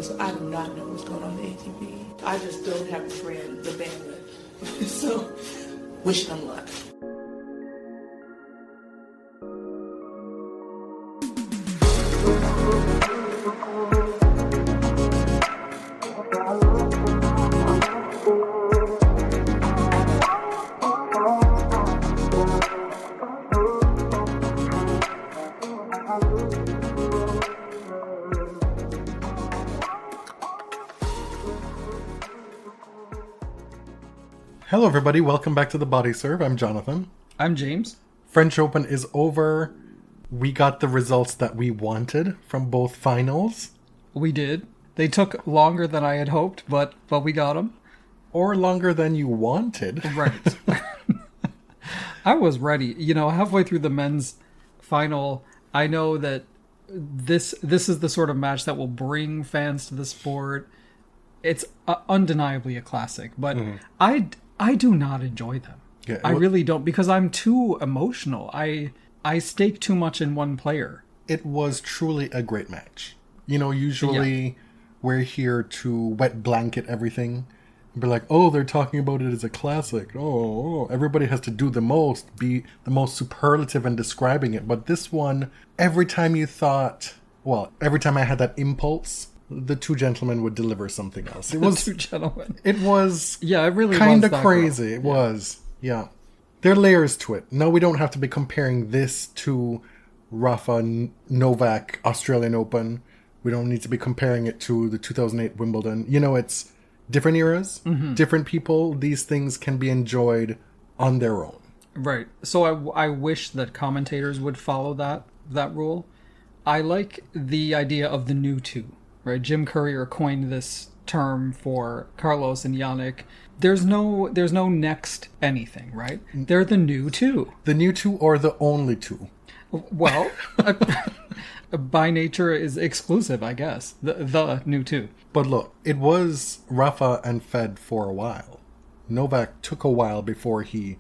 So I do not know what's going on in the ATP. I just don't have the friend, the bandwidth. So, wish them luck. Hello everybody, welcome back to the Body Serve. I'm Jonathan. I'm James. French Open is over. We got the results that we wanted from both finals. We did. They took longer than I had hoped, but we got them. Or longer than you wanted. Right. I was ready. You know, halfway through the men's final, I know that this is the sort of match that will bring fans to the sport. It's undeniably a classic, but I do not enjoy them. Yeah, I really don't, because I'm too emotional. I stake too much in one player. It was truly a great match. You know, usually we're here to wet blanket everything. Be like, oh, they're talking about it as a classic. Oh, everybody has to do the most, be the most superlative in describing it. But this one, every time I had that impulse, the two gentlemen would deliver something else. It was two gentlemen. It was it really kind was of crazy. It was. Yeah. There are layers to it. No, we don't have to be comparing this to Rafa Novak Australian Open. We don't need to be comparing it to the 2008 Wimbledon. You know, it's different eras, different people. These things can be enjoyed on their own. Right. So I wish that commentators would follow that rule. I like the idea of the new two. Right, Jim Courier coined this term for Carlos and Jannik. There's no next anything, right? They're the new two. The new two or the only two? Well, by nature is exclusive, I guess. The new two. But look, it was Rafa and Fed for a while. Novak took a while before he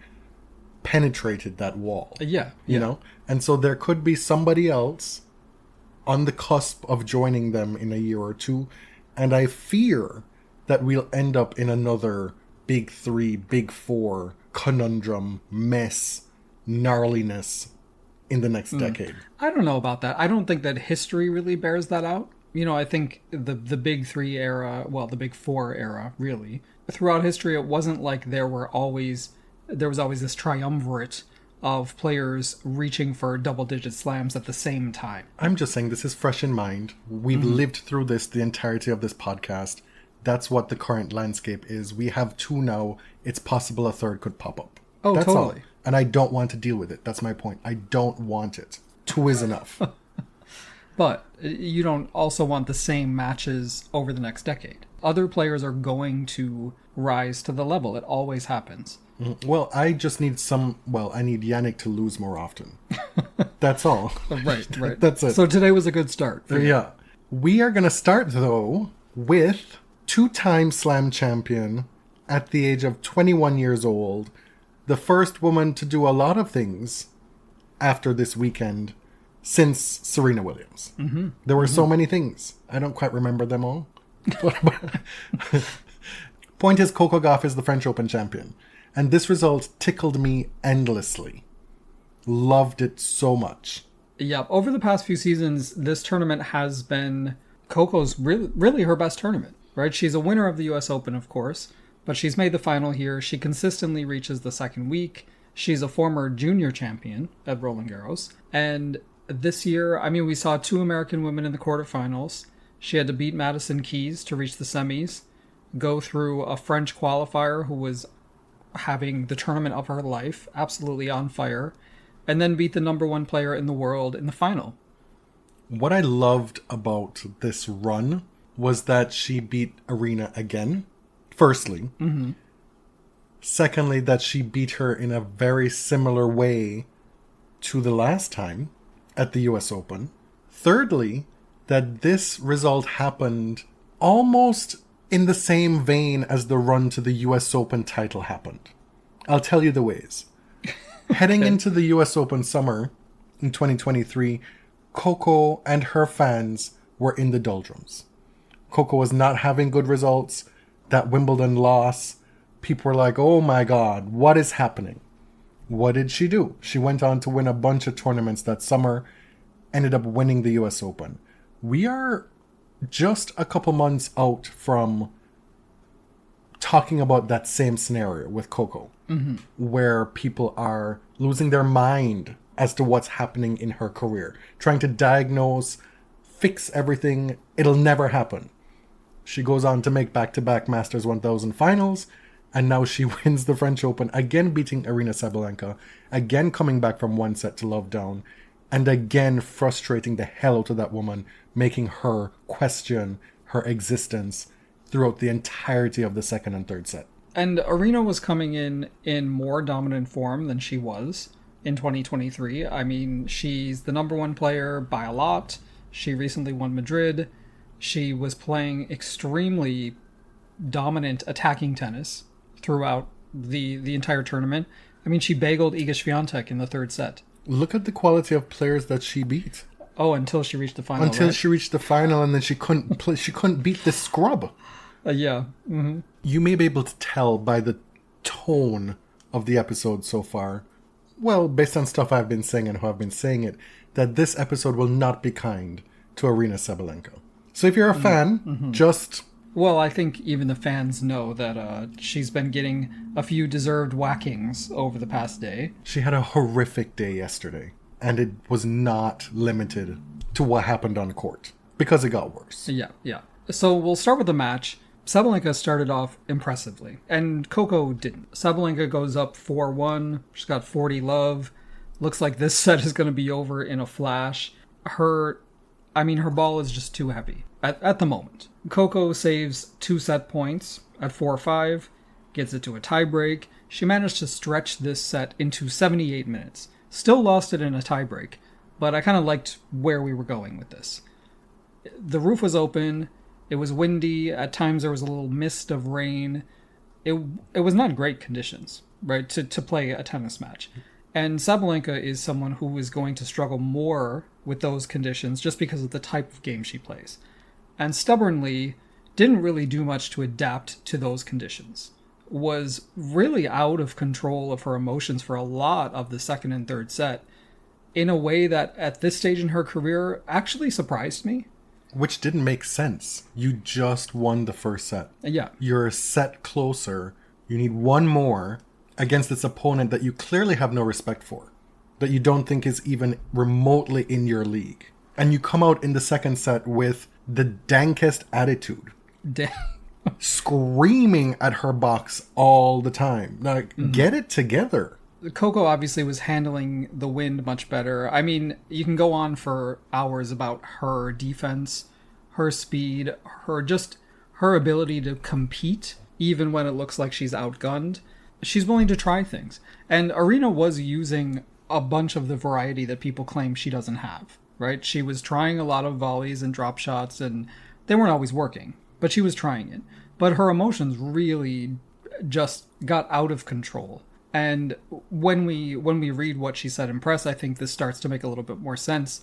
penetrated that wall. Yeah. You know? And so there could be somebody else on the cusp of joining them in a year or two, and I fear that we'll end up in another big three, big four conundrum, mess, gnarliness in the next decade. I don't know about that. I don't think that history really bears that out. You know, I think the big three era, well, the big four era, really, throughout history, it wasn't like there was always this triumvirate of players reaching for double-digit slams at the same time. I'm just saying this is fresh in mind. We've lived through this the entirety of this podcast. That's what the current landscape is. We have two now. It's possible a third could pop up. Oh, that's totally. All. And I don't want to deal with it. That's my point. I don't want it. Two is enough. But you don't also want the same matches over the next decade. Other players are going to rise to the level. It always happens. Well, I just need I need Jannik to lose more often. That's all. Right. That's it. So today was a good start. Yeah. We are going to start, though, with two-time slam champion at the age of 21 years old, the first woman to do a lot of things after this weekend since Serena Williams. There were so many things. I don't quite remember them all. Point is, Coco Gauff is the French Open champion. And this result tickled me endlessly. Loved it so much. Yeah, over the past few seasons, this tournament has been Coco's really her best tournament, right? She's a winner of the US Open, of course, but she's made the final here. She consistently reaches the second week. She's a former junior champion at Roland Garros. And this year, I mean, we saw two American women in the quarterfinals. She had to beat Madison Keys to reach the semis, go through a French qualifier who was having the tournament of her life, absolutely on fire, and then beat the number one player in the world in the final. What I loved about this run was that she beat Aryna again, firstly. Secondly, that she beat her in a very similar way to the last time at the US Open. Thirdly, that this result happened almost in the same vein as the run to the US Open title happened. I'll tell you the ways. Heading into the US Open summer in 2023, Coco and her fans were in the doldrums. Coco was not having good results. That Wimbledon loss, people were like, oh my God, what is happening? What did she do? She went on to win a bunch of tournaments that summer, ended up winning the US Open. We are just a couple months out from talking about that same scenario with Coco, where people are losing their mind as to what's happening in her career, trying to diagnose, fix everything. It'll never happen. She goes on to make back-to-back Masters 1000 finals, and now she wins the French Open, again beating Aryna Sabalenka, again coming back from 1-set to love down, and again frustrating the hell out of that woman, making her question her existence throughout the entirety of the second and third set. And Aryna was coming in more dominant form than she was in 2023. I mean, she's the number one player by a lot. She recently won Madrid. She was playing extremely dominant attacking tennis throughout the entire tournament. I mean, she bageled Iga Swiatek in the third set. Look at the quality of players that she beat. Oh, until she reached the final. Until right? she reached the final, and then she couldn't play. She couldn't beat this scrub. Yeah. Mm-hmm. You may be able to tell by the tone of the episode so far, well, based on stuff I've been saying and how I've been saying it, that this episode will not be kind to Aryna Sabalenka. So if you're a fan, just... Well, I think even the fans know that she's been getting a few deserved whackings over the past day. She had a horrific day yesterday, and it was not limited to what happened on court, because it got worse. Yeah. So we'll start with the match. Sabalenka started off impressively, and Coco didn't. Sabalenka goes up 4-1. She's got 40 love. Looks like this set is going to be over in a flash. Her ball is just too heavy at the moment. Coco saves 2 set points at 4-5, gets it to a tiebreak. She managed to stretch this set into 78 minutes. Still lost it in a tiebreak, but I kind of liked where we were going with this. The roof was open. It was windy. At times there was a little mist of rain. It was not great conditions, right, to play a tennis match. And Sabalenka is someone who is going to struggle more with those conditions just because of the type of game she plays. And stubbornly didn't really do much to adapt to those conditions. Was really out of control of her emotions for a lot of the second and third set in a way that at this stage in her career actually surprised me. Which didn't make sense. You just won the first set. Yeah. You're a set closer. You need one more against this opponent that you clearly have no respect for, that you don't think is even remotely in your league. And you come out in the second set with the dankest attitude. Screaming at her box all the time. Like, get it together. Coco obviously was handling the wind much better. I mean, you can go on for hours about her defense, her speed, her ability to compete, even when it looks like she's outgunned. She's willing to try things. And Aryna was using a bunch of the variety that people claim she doesn't have, right? She was trying a lot of volleys and drop shots, and they weren't always working, but she was trying it. But her emotions really just got out of control. And when we read what she said in press, I think this starts to make a little bit more sense.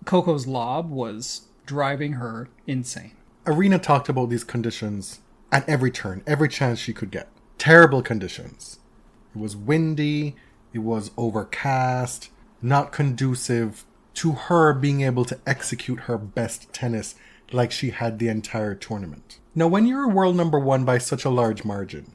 Coco's lob was driving her insane. Aryna talked about these conditions at every turn, every chance she could get. Terrible conditions. It was windy, it was overcast, not conducive to her being able to execute her best tennis like she had the entire tournament. Now, when you're world number one by such a large margin,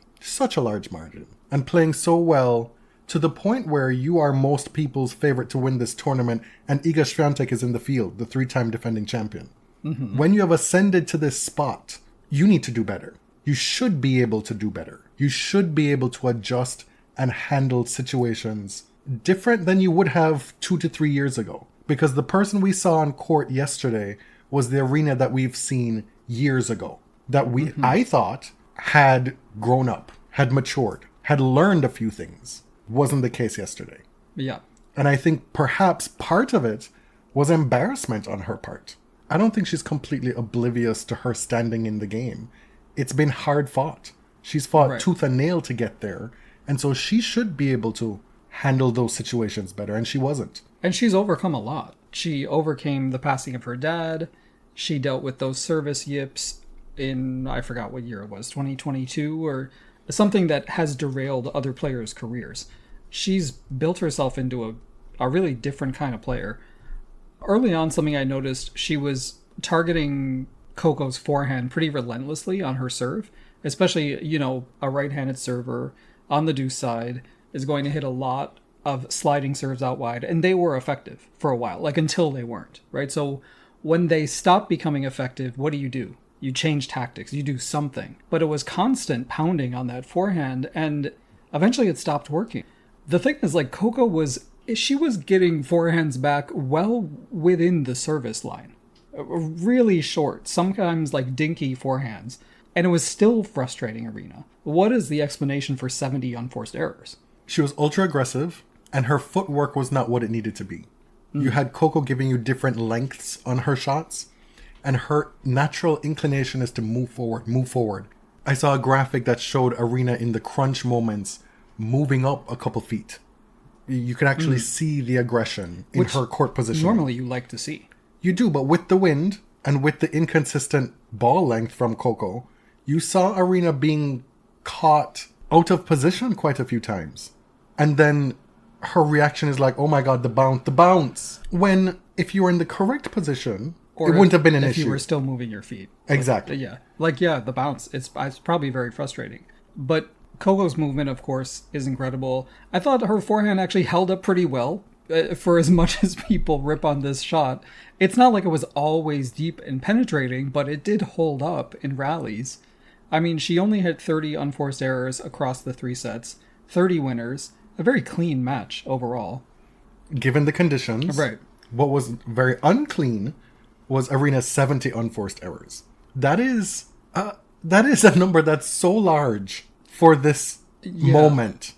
and playing so well to the point where you are most people's favorite to win this tournament, and Iga Swiatek is in the field, the 3-time defending champion. When you have ascended to this spot, you need to do better. You should be able to do better. You should be able to adjust and handle situations different than you would have 2 to 3 years ago. Because the person we saw on court yesterday was the Aryna that we've seen years ago. That I thought had grown up, had matured, had learned a few things. Wasn't the case yesterday. Yeah. And I think perhaps part of it was embarrassment on her part. I don't think she's completely oblivious to her standing in the game. It's been hard fought. She's fought tooth and nail to get there. And so she should be able to handle those situations better. And she wasn't. And she's overcome a lot. She overcame the passing of her dad. She dealt with those service yips in, I forgot what year it was, 2022 or something that has derailed other players' careers. She's built herself into a really different kind of player. Early on, something I noticed, she was targeting Coco's forehand pretty relentlessly on her serve, especially, a right-handed server on the deuce side is going to hit a lot of sliding serves out wide, and they were effective for a while, like until they weren't, right? So when they stopped becoming effective, what do? You change tactics, you do something. But it was constant pounding on that forehand, and eventually it stopped working. The thing is, like, Coco was getting forehands back well within the service line. Really short, sometimes like dinky forehands. And it was still frustrating Aryna. What is the explanation for 70 unforced errors? She was ultra aggressive, and her footwork was not what it needed to be. You had Coco giving you different lengths on her shots, and her natural inclination is to move forward. I saw a graphic that showed Aryna in the crunch moments moving up a couple feet. You can actually see the aggression in her court position. Normally you like to see. You do, but with the wind and with the inconsistent ball length from Coco, you saw Aryna being caught out of position quite a few times. And then her reaction is like, oh my god, the bounce. When, if you were in the correct position, it wouldn't have been an issue. If you were still moving your feet. Exactly. The bounce. It's probably very frustrating. But Coco's movement, of course, is incredible. I thought her forehand actually held up pretty well. For as much as people rip on this shot, it's not like it was always deep and penetrating, but it did hold up in rallies. I mean, she only had 30 unforced errors across the 3 sets, 30 winners, a very clean match overall. Given the conditions, right. What was very unclean was Aryna's 70 unforced errors. That is a number that's so large for this moment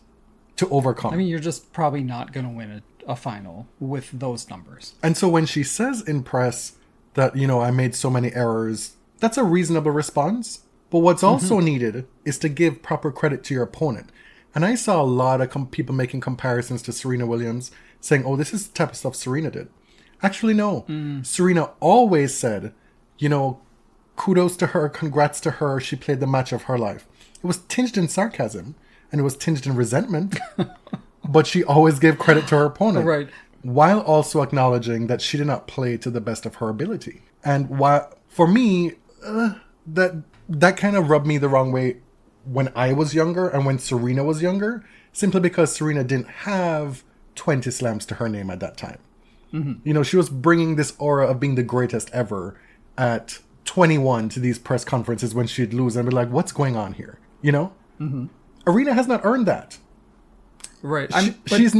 to overcome. I mean, you're just probably not going to win a final with those numbers. And so when she says in press that, I made so many errors, that's a reasonable response. But what's also needed is to give proper credit to your opponent. And I saw a lot of people making comparisons to Serena Williams, saying, oh, this is the type of stuff Serena did. Actually, no. Serena always said, kudos to her, congrats to her, she played the match of her life. It was tinged in sarcasm, and it was tinged in resentment, but she always gave credit to her opponent. Right. While also acknowledging that she did not play to the best of her ability. And for me, that kind of rubbed me the wrong way when I was younger and when Serena was younger, simply because Serena didn't have 20 slams to her name at that time. She was bringing this aura of being the greatest ever at 21 to these press conferences when she'd lose and be like, what's going on here? Aryna has not earned that. Right. She's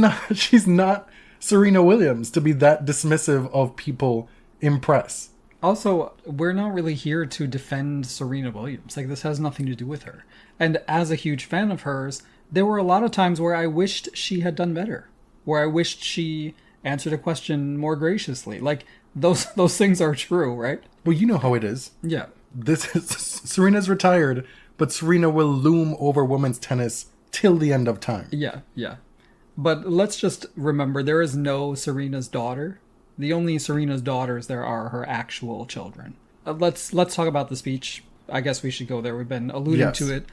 not Serena Williams to be that dismissive of people in press. Also, we're not really here to defend Serena Williams. Like, this has nothing to do with her. And as a huge fan of hers, there were a lot of times where I wished she had done better. Where I wished she answered a question more graciously. Like, those things are true, right? Well, you know how it is. Yeah. Serena's retired, but Serena will loom over women's tennis till the end of time. Yeah. But let's just remember, there is no Serena's daughter. The only Serena's daughters there are her actual children. Let's talk about the speech. I guess we should go there. We've been alluding to it.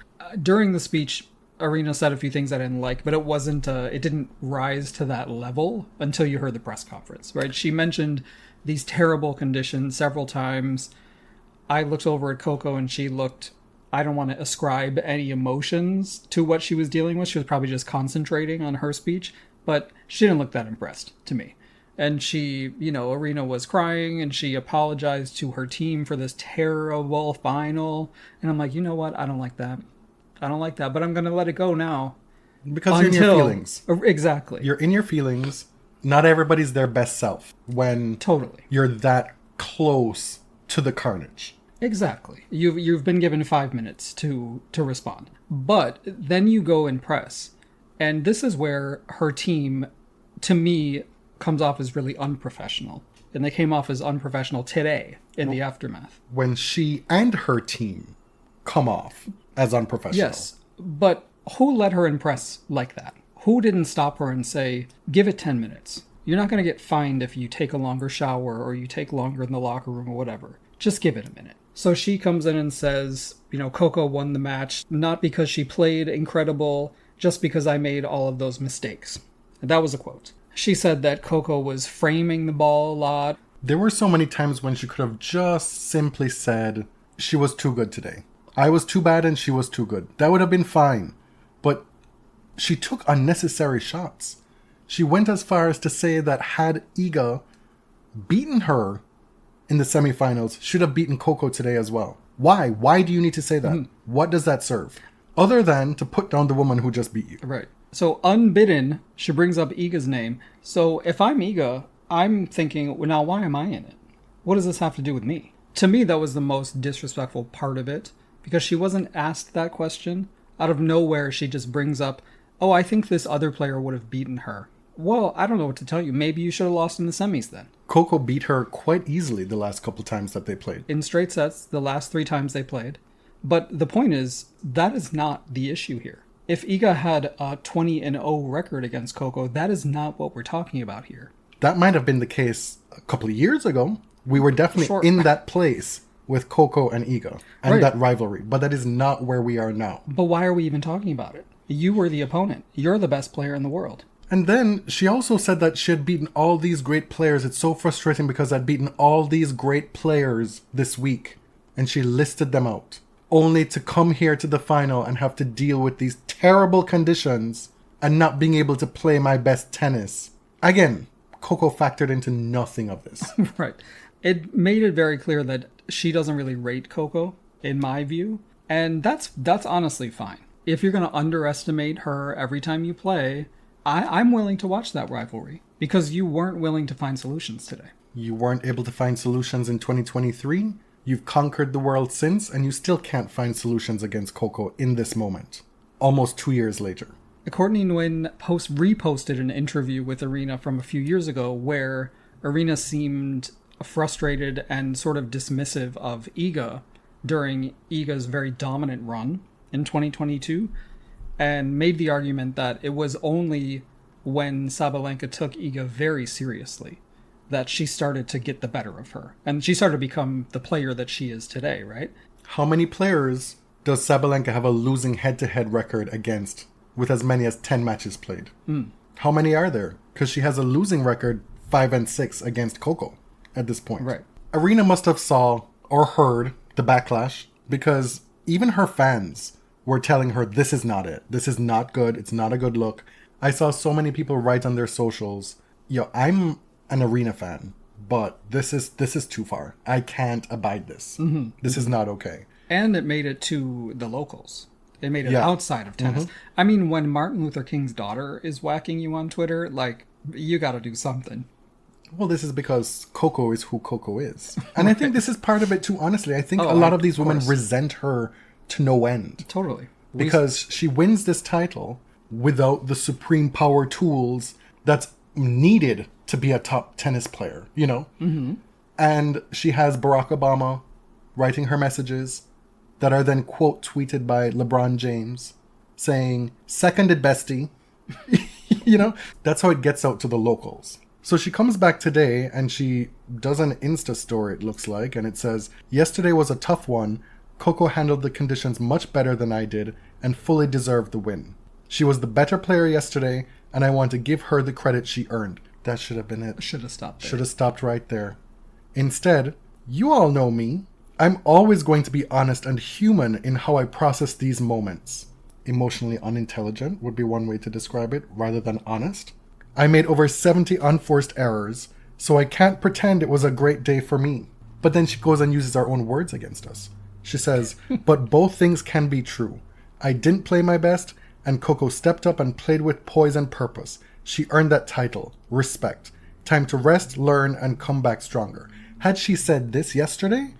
During the speech, Aryna said a few things I didn't like, but it didn't rise to that level until you heard the press conference, right? She mentioned these terrible conditions several times. I looked over at Coco and she looked, I don't want to ascribe any emotions to what she was dealing with. She was probably just concentrating on her speech, but she didn't look that impressed to me. And she, Aryna was crying and she apologized to her team for this terrible final. And I'm like, you know what? I don't like that, but I'm going to let it go now. Because you're in your feelings. Exactly. You're in your feelings. Not everybody's their best self when you're that close to the carnage. Exactly. You've been given 5 minutes to respond. But then you go and press. And this is where her team, to me, comes off as really unprofessional. And they came off as unprofessional today in the aftermath. When she and her team come off as unprofessional. Yes, but who let her impress like that? Who didn't stop her and say, give it 10 minutes? You're not going to get fined if you take a longer shower or you take longer in the locker room or whatever. Just give it a minute. So she comes in and says, Coco won the match, not because she played incredible, just because I made all of those mistakes. And that was a quote. She said that Coco was framing the ball a lot. There were so many times when she could have just simply said, she was too good today. I was too bad and she was too good. That would have been fine. But she took unnecessary shots. She went as far as to say that had Iga beaten her in the semifinals, should have beaten Coco today as well. Why? Why do you need to say that? What does that serve? Other than to put down the woman who just beat you. Right. So unbidden, she brings up Iga's name. So if I'm Iga, I'm thinking, well, now why am I in it? What does this have to do with me? To me, that was the most disrespectful part of it, because she wasn't asked that question. Out of nowhere, she just brings up, oh, I think this other player would have beaten her. Well, I don't know what to tell you. Maybe you should have lost in the semis then. Coco beat her quite easily the last couple of times that they played. In straight sets, the last 3 times they played. But the point is, that is not the issue here. If Iga had a 20-0 record against Coco, that is not what we're talking about here. That might have been the case a couple of years ago. We were definitely in that place with Coco and Iga and that rivalry. But that is not where we are now. But why are we even talking about it? You were the opponent. You're the best player in the world. And then she also said that she had beaten all these great players. It's so frustrating because I'd beaten all these great players this week. And she listed them out. Only to come here to the final and have to deal with these terrible conditions and not being able to play my best tennis. Again, Coco factored into nothing of this. Right. It made it very clear that she doesn't really rate Coco, in my view. And that's honestly fine. If you're going to underestimate her every time you play, I'm willing to watch that rivalry. Because you weren't willing to find solutions today. You weren't able to find solutions in 2023. You've conquered the world since, and you still can't find solutions against Coco in this moment. Almost 2 years later. Courtney Nguyen reposted an interview with Aryna from a few years ago where Aryna seemed frustrated and sort of dismissive of Iga during Iga's very dominant run in 2022, and made the argument that it was only when Sabalenka took Iga very seriously that she started to get the better of her. And she started to become the player that she is today, right? How many players does Sabalenka have a losing head-to-head record against with as many as 10 matches played? How many are there? Because she has a losing record 5-6 against Coco at this point. Right. Aryna must have saw or heard the backlash because even her fans were telling her this is not it. This is not good. It's not a good look. I saw so many people write on their socials, I'm an Aryna fan, but this is too far. I can't abide this. This is not okay. And it made it to the locals. It made it outside of tennis. I mean, when Martin Luther King's daughter is whacking you on Twitter, you got to do something. Well, this is because Coco is who Coco is. And I think this is part of it too, honestly. I think a lot of these women resent her to no end. Totally. Because she wins this title without the supreme power tools that's needed to be a top tennis player, And she has Barack Obama writing her messages that are then quote tweeted by LeBron James saying, seconded bestie. That's how it gets out to the locals. So she comes back today and she does an Insta story, it looks like, and it says, yesterday was a tough one. Coco handled the conditions much better than I did and fully deserved the win. She was the better player yesterday, and I want to give her the credit she earned. That should have been it. Should have stopped there. Should have stopped right there. Instead, you all know me. I'm always going to be honest and human in how I process these moments. Emotionally unintelligent would be one way to describe it, rather than honest. I made over 70 unforced errors, so I can't pretend it was a great day for me. But then she goes and uses our own words against us. She says, but both things can be true. I didn't play my best, and Coco stepped up and played with poise and purpose. She earned that title. Respect. Time to rest, learn, and come back stronger. Had she said this yesterday,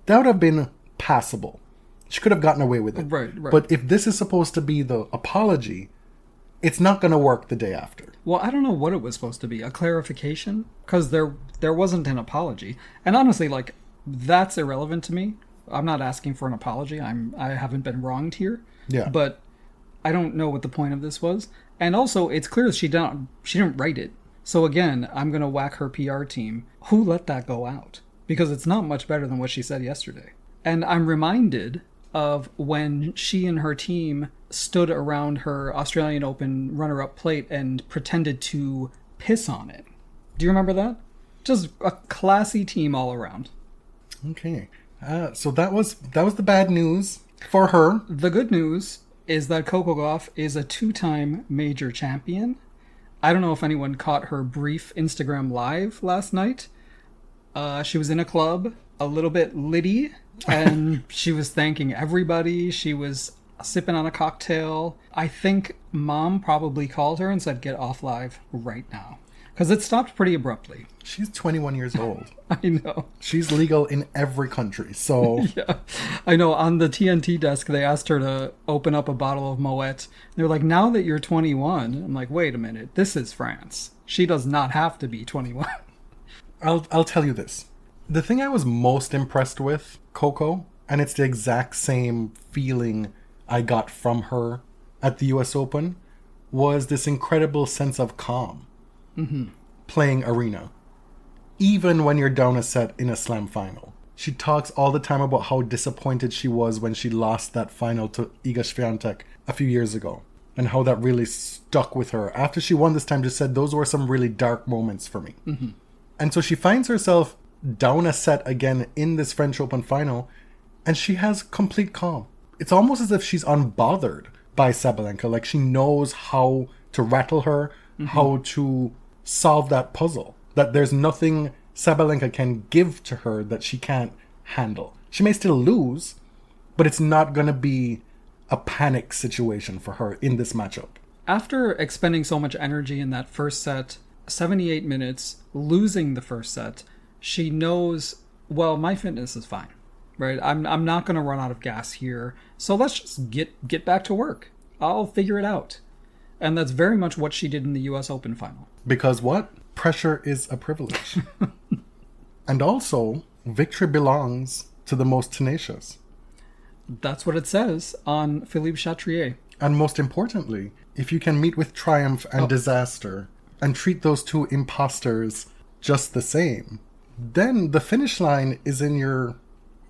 that would have been passable. She could have gotten away with it. Right. But if this is supposed to be the apology, it's not going to work the day after. Well, I don't know what it was supposed to be. A clarification? Because there wasn't an apology. And honestly, that's irrelevant to me. I'm not asking for an apology. I haven't been wronged here. Yeah. But I don't know what the point of this was. And also, it's clear that she didn't write it. So again, I'm going to whack her PR team. Who let that go out? because it's not much better than what she said yesterday. And I'm reminded of when she and her team stood around her Australian Open runner-up plate and pretended to piss on it. Do you remember that? Just a classy team all around. Okay. So that was the bad news for her. The good news is that Coco Gauff is a 2-time major champion. I don't know if anyone caught her brief Instagram live last night. She was in a club, a little bit litty, and she was thanking everybody. She was sipping on a cocktail. I think Mom probably called her and said, get off live right now. Because it stopped pretty abruptly. She's 21 years old. I know. She's legal in every country, so... Yeah, I know. On the TNT desk, they asked her to open up a bottle of Moet. They were like, now that you're 21... I'm like, wait a minute. This is France. She does not have to be 21. I'll tell you this. The thing I was most impressed with, Coco, and it's the exact same feeling I got from her at the US Open, was this incredible sense of calm. Mm-hmm. Playing Aryna. Even when you're down a set in a slam final. She talks all the time about how disappointed she was when she lost that final to Iga Swiatek a few years ago. And how that really stuck with her. After she won this time, just said, those were some really dark moments for me. Mm-hmm. And so she finds herself down a set again in this French Open final. And she has complete calm. It's almost as if she's unbothered by Sabalenka. Like she knows how to rattle her, how to solve that puzzle. That there's nothing Sabalenka can give to her that she can't handle. She may still lose, but it's not going to be a panic situation for her in this matchup. After expending so much energy in that first set, 78 minutes, losing the first set, she knows, well, my fitness is fine, right? I'm not going to run out of gas here, so let's just get back to work. I'll figure it out. And that's very much what she did in the US Open final. Because what? Pressure is a privilege. And also, victory belongs to the most tenacious. That's what it says on Philippe Chatrier. And most importantly, if you can meet with triumph and disaster and treat those two imposters just the same, then the finish line is in your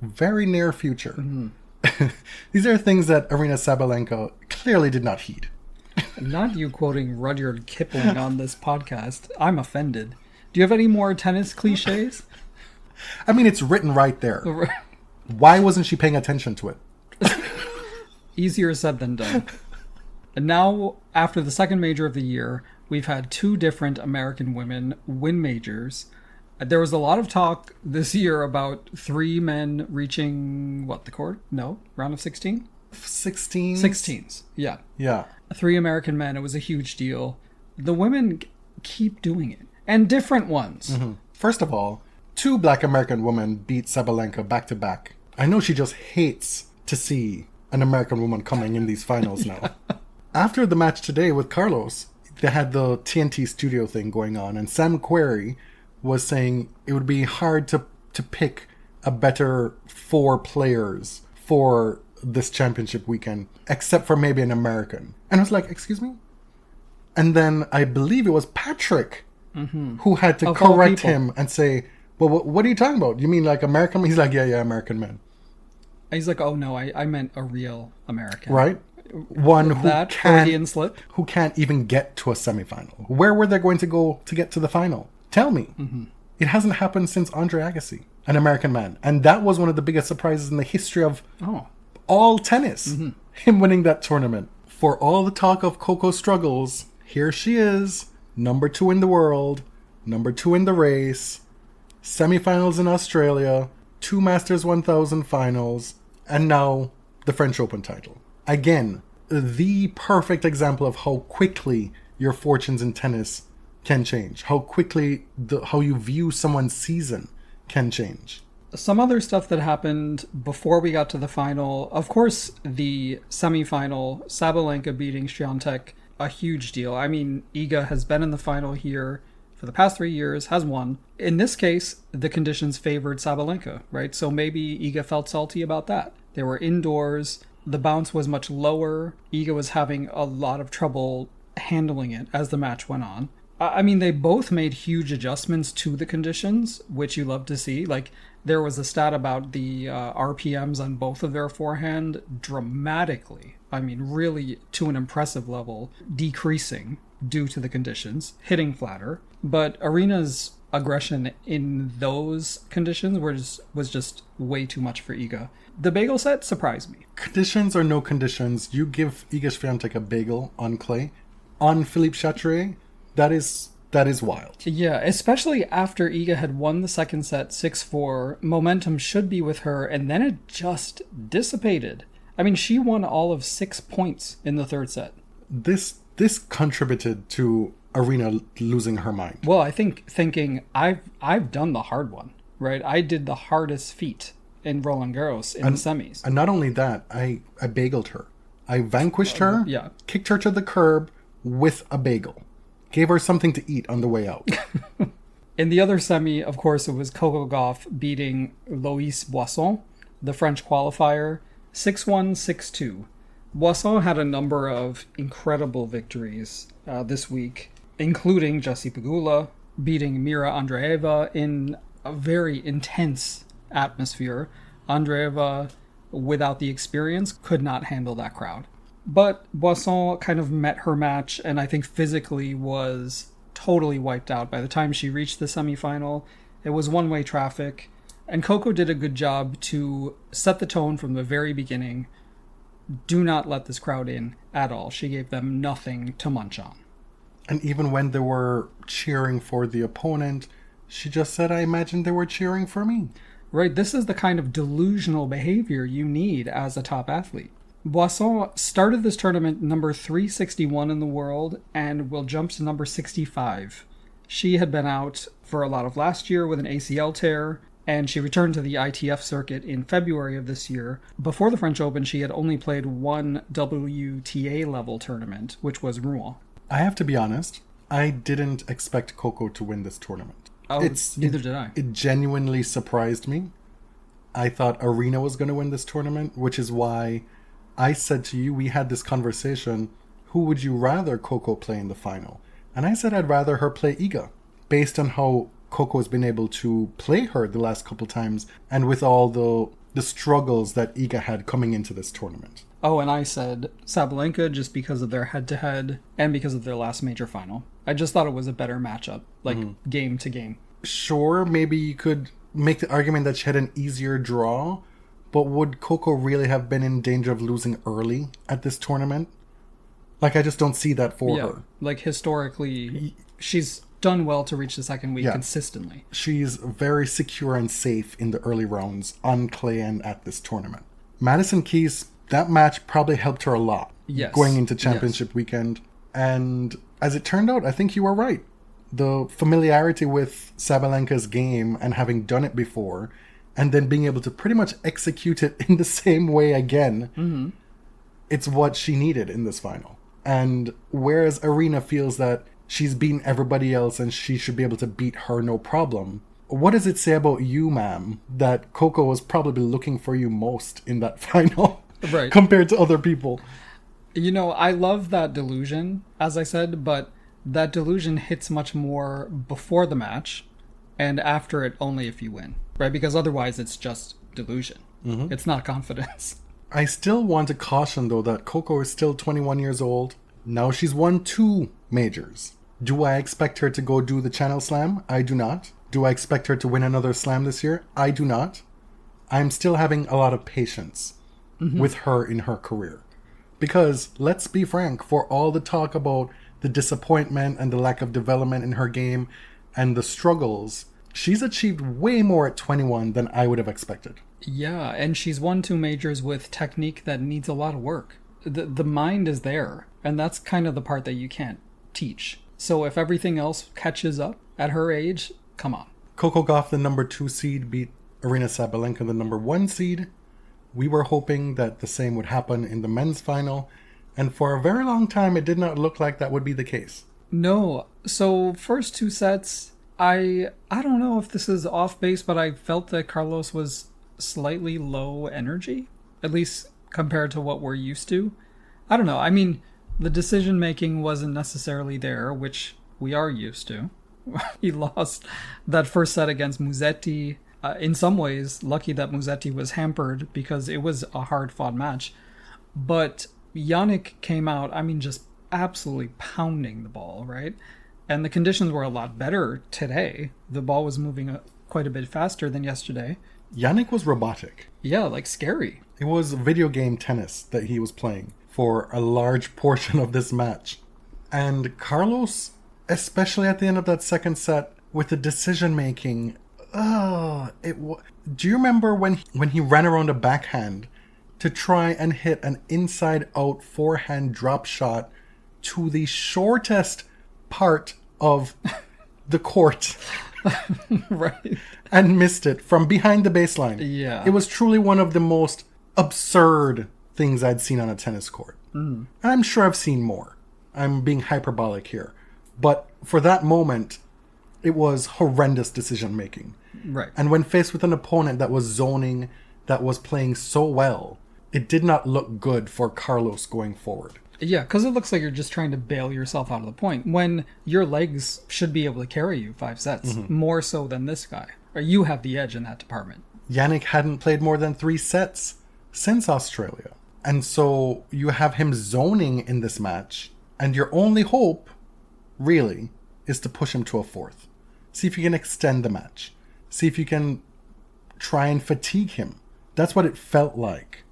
very near future. Mm-hmm. These are things that Aryna Sabalenka clearly did not heed. Not you quoting Rudyard Kipling on this podcast. I'm offended. Do you have any more tennis cliches? I mean, it's written right there. Why wasn't she paying attention to it? Easier said than done. And now, after the second major of the year, we've had 2 different American women win majors. There was a lot of talk this year about 3 men reaching, the court? No, round of 16? 16? 16s, yeah. Yeah. 3 American men, it was a huge deal. The women keep doing it. And different ones. Mm-hmm. First of all, 2 Black American women beat Sabalenka back to back. I know she just hates to see an American woman coming in these finals now. After the match today with Carlos, they had the TNT studio thing going on, and Sam Querrey was saying it would be hard to pick a better 4 players for this championship weekend, except for maybe an American. And I was like, excuse me? And then I believe it was Patrick who had to correct him and say, well, what are you talking about? You mean like American? He's like, yeah, American men. He's like, oh no, I meant a real American. Right? One who can't even get to a semifinal. Where were they going to go to get to the final? Tell me. Mm-hmm. It hasn't happened since Andre Agassi, an American man. And that was one of the biggest surprises in the history of all tennis. Mm-hmm. Him winning that tournament. For all the talk of Coco's struggles, here she is, number 2 in the world, number 2 in the race, semifinals in Australia, 2 Masters 1000 finals, and now the French Open title. Again, the perfect example of how quickly your fortunes in tennis can change. How quickly how you view someone's season can change. Some other stuff that happened before we got to the final. Of course, the semifinal, Sabalenka beating Swiatek, a huge deal. I mean, Iga has been in the final here for the past 3 years, has won. In this case, the conditions favored Sabalenka, right? So maybe Iga felt salty about that. They were indoors. The bounce was much lower. Iga was having a lot of trouble handling it as the match went on. I mean, they both made huge adjustments to the conditions, which you love to see. Like, There was a stat about the RPMs on both of their forehand dramatically, I mean, really to an impressive level, decreasing due to the conditions, hitting flatter. But Aryna's aggression in those conditions was just way too much for Iga. The bagel set surprised me. Conditions or no conditions, you give Iga Swiatek a bagel on clay, on Philippe Chatrier, that is wild. Yeah, especially after Iga had won the second set 6-4, momentum should be with her, and then it just dissipated. I mean, she won all of 6 points in the third set. This contributed to Aryna losing her mind. Well, I think thinking I've done the hard one, right? I did the hardest feat in Roland Garros in the semis. And not only that, I bageled her. I vanquished her, kicked her to the curb with a bagel. Gave her something to eat on the way out. In the other semi, of course, it was Coco Gauff beating Loïs Boisson, the French qualifier, 6-1, 6-2. Boisson had a number of incredible victories this week, including Jessie Pegula beating Mira Andreeva in a very intense atmosphere. Andreeva, without the experience, could not handle that crowd. But Boisson kind of met her match, and I think physically was totally wiped out by the time she reached the semifinal. It was one-way traffic, and Coco did a good job to set the tone from the very beginning. Do not let this crowd in at all. She gave them nothing to munch on. And even when they were cheering for the opponent, she just said, I imagine they were cheering for me. Right, this is the kind of delusional behavior you need as a top athlete. Boisson started this tournament number 361 in the world and will jump to number 65. She had been out for a lot of last year with an ACL tear, and she returned to the ITF circuit in February of this year. Before the French Open, she had only played one WTA level tournament, which was Rouen. I have to be honest, I didn't expect Coco to win this tournament. Oh, neither did I. It genuinely surprised me. I thought Aryna was going to win this tournament, which is why I said to you, we had this conversation, who would you rather Coco play in the final? And I said I'd rather her play Iga, based on how Coco has been able to play her the last couple times, and with all the struggles that Iga had coming into this tournament. Oh, and I said Sabalenka just because of their head-to-head and because of their last major final. I just thought it was a better matchup, game to game. Sure, maybe you could make the argument that she had an easier draw, but would Coco really have been in danger of losing early at this tournament? I just don't see that for her. Historically, she's done well to reach the second week consistently. She's very secure and safe in the early rounds on clay and at this tournament. Madison Keys, that match probably helped her a lot going into championship weekend. And as it turned out, I think you were right. The familiarity with Sabalenka's game and having done it before, and then being able to pretty much execute it in the same way again, it's what she needed in this final. And whereas Aryna feels that she's beaten everybody else and she should be able to beat her no problem, what does it say about you, ma'am, that Coco was probably looking for you most in that final compared to other people? I love that delusion, as I said, but that delusion hits much more before the match and after it only if you win, right? Because otherwise it's just delusion. It's not confidence. I still want to caution, though, that Coco is still 21 years old. Now she's won 2 majors. Do I expect her to go do the Channel Slam? I do not. Do I expect her to win another slam this year? I do not. I'm still having a lot of patience with her in her career. Because, let's be frank, for all the talk about the disappointment and the lack of development in her game and the struggles, she's achieved way more at 21 than I would have expected. Yeah, and she's won 2 majors with technique that needs a lot of work. The mind is there, and that's kind of the part that you can't teach. So if everything else catches up at her age, come on. Coco Gauff, the number 2 seed, beat Aryna Sabalenka, the number 1 seed. We were hoping that the same would happen in the men's final, and for a very long time it did not look like that would be the case. No, so first 2 sets, I don't know if this is off base, but I felt that Carlos was slightly low energy, at least compared to what we're used to. I don't know. I mean, the decision making wasn't necessarily there, which we are used to. He lost that first set against Musetti. In some ways, lucky that Musetti was hampered because it was a hard-fought match. But Jannik came out, I mean, just absolutely pounding the ball, right? And the conditions were a lot better today. The ball was moving quite a bit faster than yesterday. Jannik was robotic. Yeah, like scary. It was video game tennis that he was playing for a large portion of this match. And Carlos, especially at the end of that second set, with the decision-making, do you remember when he ran around a backhand to try and hit an inside-out forehand drop shot to the shortest part of the court? Right. And missed it from behind the baseline. Yeah. It was truly one of the most absurd things I'd seen on a tennis court. And I'm sure I've seen more. I'm being hyperbolic here. But for that moment, it was horrendous decision making. Right. And when faced with an opponent that was zoning, that was playing so well, it did not look good for Carlos going forward. Yeah, because it looks like you're just trying to bail yourself out of the point when your legs should be able to carry you 5 sets, more so than this guy. Or you have the edge in that department. Jannik hadn't played more than 3 sets since Australia. And so you have him zoning in this match, and your only hope, really, is to push him to a 4th. See if you can extend the match. See if you can try and fatigue him. That's what it felt like.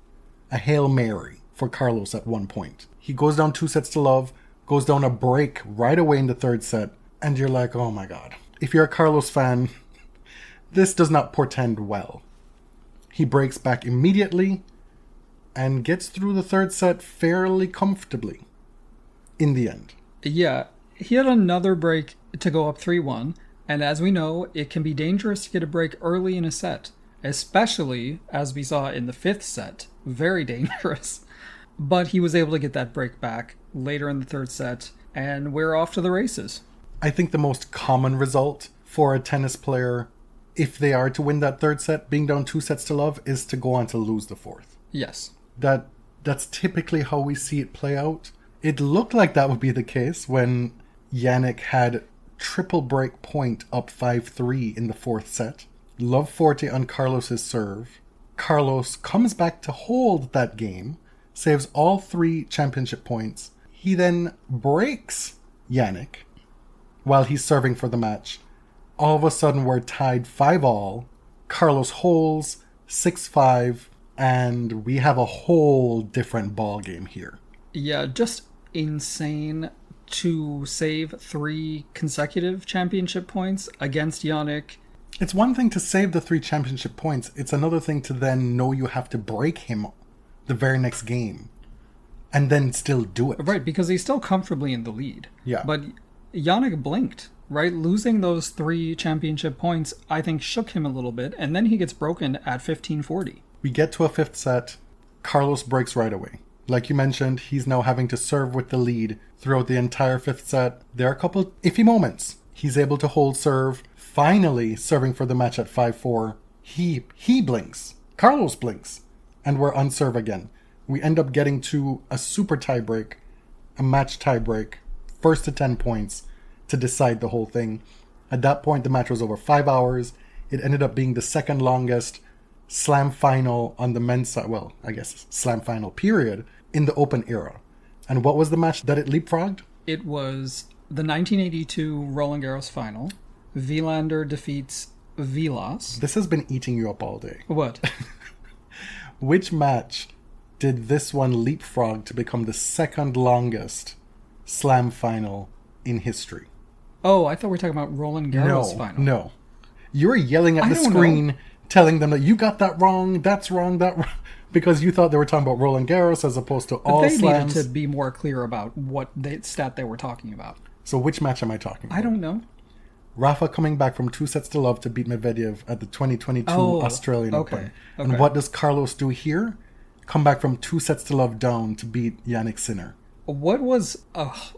A Hail Mary for Carlos at one point. He goes down 2 sets to love, goes down a break right away in the 3rd set, and you're like, oh my god. If you're a Carlos fan, this does not portend well. He breaks back immediately and gets through the 3rd set fairly comfortably in the end. Yeah, he had another break to go up 3-1, and as we know, it can be dangerous to get a break early in a set, especially as we saw in the 5th set. Very dangerous. But he was able to get that break back later in the 3rd set, and we're off to the races. I think the most common result for a tennis player, if they are to win that 3rd set, being down 2 sets to love, is to go on to lose the 4th. Yes. That's typically how we see it play out. It looked like that would be the case when Jannik had triple break point up 5-3 in the 4th set. Love forte on Carlos's serve. Carlos comes back to hold that game, saves all 3 championship points. He then breaks Jannik while he's serving for the match. All of a sudden, we're tied 5-all. Carlos holds 6-5, and we have a whole different ball game here. Yeah, just insane to save 3 consecutive championship points against Jannik. It's one thing to save the 3 championship points. It's another thing to then know you have to break him the very next game and then still do it. Right, because he's still comfortably in the lead. Yeah. But Jannik blinked, right? Losing those 3 championship points, I think, shook him a little bit, and then he gets broken at 15-40. We get to a 5th set. Carlos breaks right away. Like you mentioned, he's now having to serve with the lead throughout the entire 5th set. There are a couple iffy moments. He's able to hold serve, finally serving for the match at 5-4. He blinks. Carlos blinks. And we're on serve again. We end up getting to a super tie break, a match tie break, first to 10 points to decide the whole thing. At that point, the match was over 5 hours. It ended up being the second longest slam final on the men's side. Well, I guess slam final period in the Open era. And what was the match that it leapfrogged? It was the 1982 Roland Garros final. Wilander defeats Vilas. This has been eating you up all day. What? Which match did this one leapfrog to become the second longest slam final in history? Oh, I thought we were talking about Roland Garros final. No. You were yelling at the screen, telling them that you got that wrong, that wrong, because you thought they were talking about Roland Garros as opposed to all they slams. needed to be more clear about what stat they were talking about. So which match am I talking about? I don't know. Rafa coming back from 2 sets to love to beat Medvedev at the 2022 Australian Open. And what does Carlos do here? Come back from 2 sets to love down to beat Jannik Sinner. What was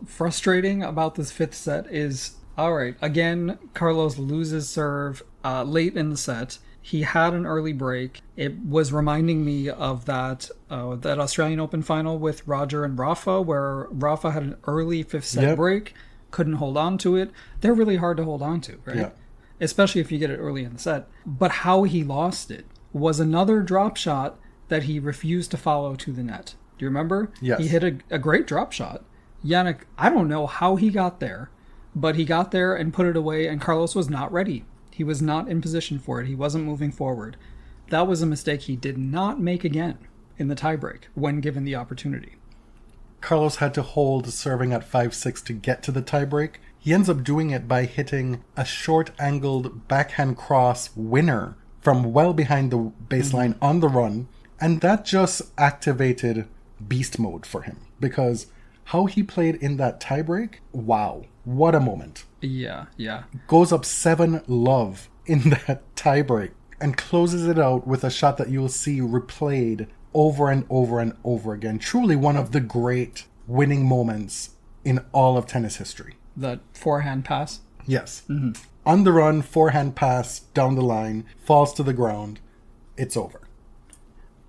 frustrating about this 5th set is, all right, again, Carlos loses serve late in the set. He had an early break. It was reminding me of that Australian Open final with Roger and Rafa, where Rafa had an early 5th set break, couldn't hold on to it. They're really hard to hold on to, right? Yeah. especially if you get it early in the set. But how he lost it was another drop shot that he refused to follow to the net. Do you remember? Yes. He hit a great drop shot. Jannik, I don't know how he got there, but he got there and put it away, and Carlos was not ready. He was not in position for it. He wasn't moving forward. That was a mistake he did not make again in the tiebreak when given the opportunity. Carlos had to hold serving at 5-6 to get to the tiebreak. He ends up doing it by hitting a short-angled backhand cross winner from well behind the baseline on the run. And that just activated beast mode for him. Because how he played in that tiebreak, wow, what a moment. Yeah. Goes up 7-love in that tiebreak and closes it out with a shot that you'll see replayed over and over and over again. Truly one of the great winning moments in all of tennis history. That forehand pass? Yes. On the run, forehand pass down the line, falls to the ground. It's over.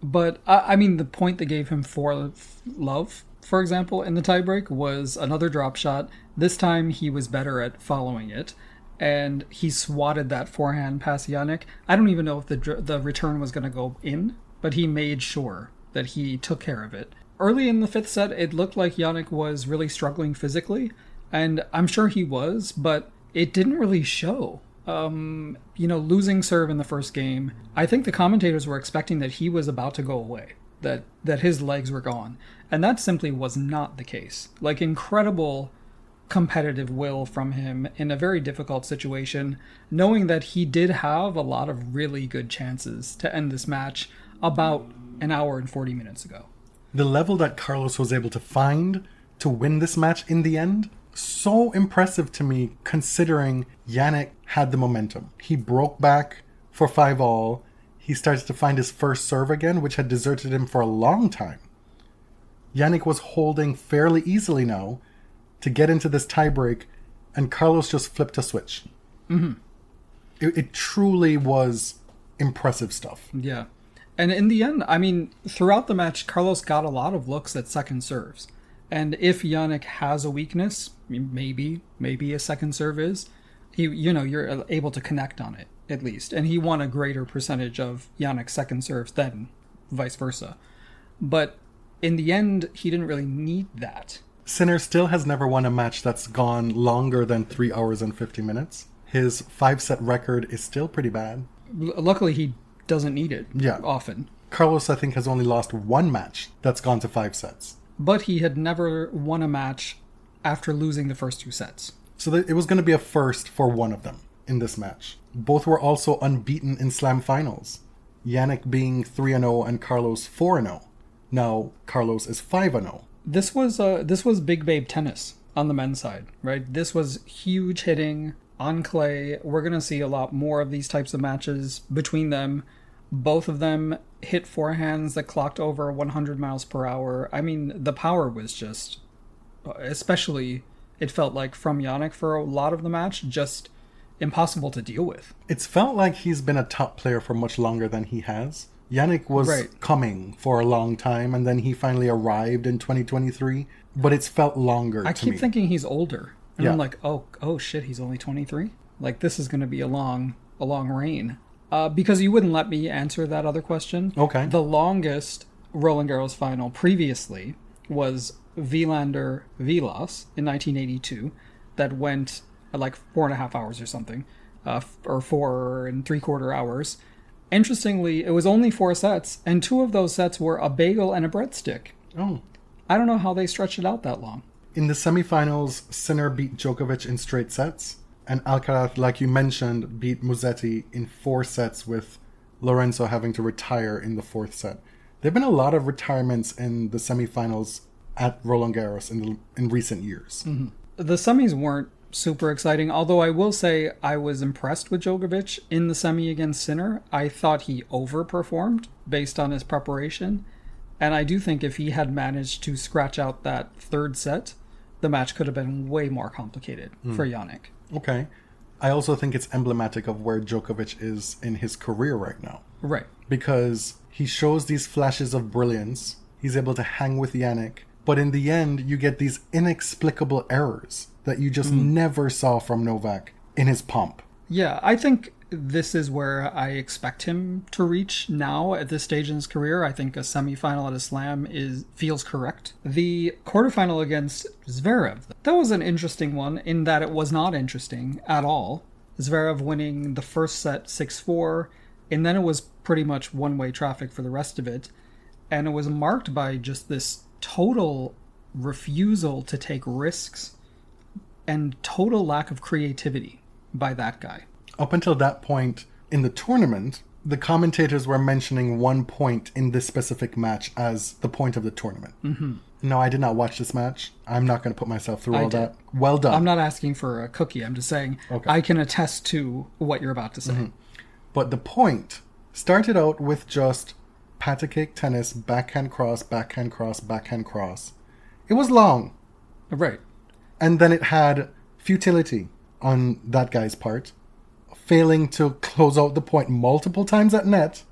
But, I mean, the point that gave him 4-love, for example, in the tiebreak was another drop shot. This time he was better at following it, and he swatted that forehand past Jannik. I don't even know if the return was going to go in, but he made sure that he took care of it. Early in the fifth set, it looked like Jannik was really struggling physically, and I'm sure he was, but it didn't really show. Losing serve in the first game, I think the commentators were expecting that he was about to go away, that his legs were gone, and that simply was not the case. Like, incredible competitive will from him in a very difficult situation, knowing that he did have a lot of really good chances to end this match about an hour and 40 minutes ago. The level that Carlos was able to find to win this match in the end, so impressive to me considering Jannik had the momentum. He broke back for 5-all. He started to find his first serve again, which had deserted him for a long time. Jannik was holding fairly easily now to get into this tiebreak, and Carlos just flipped a switch. It truly was impressive stuff. Yeah. And in the end, I mean, throughout the match, Carlos got a lot of looks at second serves. And if Jannik has a weakness, maybe a second serve is, you're able to connect on it, at least. And he won a greater percentage of Jannik's second serves than vice versa. But in the end, he didn't really need that. Sinner still has never won a match that's gone longer than 3 hours and 50 minutes. His 5-set record is still pretty bad. Luckily, he doesn't need it often. Carlos, I think, has only lost one match that's gone to 5 sets. But he had never won a match after losing the first 2 sets. So it was going to be a first for one of them in this match. Both were also unbeaten in Slam finals. Jannik being 3-0 and Carlos 4-0. Now Carlos is 5-0. This was big babe tennis on the men's side, right? This was huge hitting on clay. We're going to see a lot more of these types of matches between them. Both of them hit forehands that clocked over 100 miles per hour. I mean, the power was just, especially, it felt like from Jannik for a lot of the match, just impossible to deal with. It's felt like he's been a top player for much longer than he has. Jannik was coming for a long time, and then he finally arrived in 2023, but it's felt longer to me. I keep thinking he's older, and I'm like, oh shit, he's only 23? Like, this is going to be a long reign. Because you wouldn't let me answer that other question. Okay. The longest Roland Garros final previously was Wilander-Vilas in 1982. That went like 4.5 hours or something, or 4 3/4 hours. Interestingly, it was only 4 sets, and 2 of those sets were a bagel and a breadstick. Oh. I don't know how they stretched it out that long. In the semifinals, Sinner beat Djokovic in straight sets. And Alcaraz, like you mentioned, beat Musetti in 4 sets, with Lorenzo having to retire in the 4th set. There have been a lot of retirements in the semifinals at Roland Garros in recent years. Mm-hmm. The semis weren't super exciting, although I will say I was impressed with Djokovic in the semi against Sinner. I thought he overperformed based on his preparation. And I do think if he had managed to scratch out that 3rd set, the match could have been way more complicated for Jannik. Okay. I also think it's emblematic of where Djokovic is in his career right now. Right. Because he shows these flashes of brilliance. He's able to hang with Jannik. But in the end, you get these inexplicable errors that you just never saw from Novak in his pomp. Yeah, I think this is where I expect him to reach now at this stage in his career. I think a semifinal at a slam feels correct. The quarterfinal against Zverev, that was an interesting one in that it was not interesting at all. Zverev winning the first set 6-4, and then it was pretty much one-way traffic for the rest of it. And it was marked by just this total refusal to take risks and total lack of creativity by that guy. Up until that point in the tournament, the commentators were mentioning 1 point in this specific match as the point of the tournament. Mm-hmm. No, I did not watch this match. I'm not going to put myself through all that. Well done. I'm not asking for a cookie. I'm just saying I can attest to what you're about to say. Mm-hmm. But the point started out with just pat a cake tennis, backhand cross, backhand cross, backhand cross. It was long. Right. And then it had futility on that guy's part, failing to close out the point multiple times at net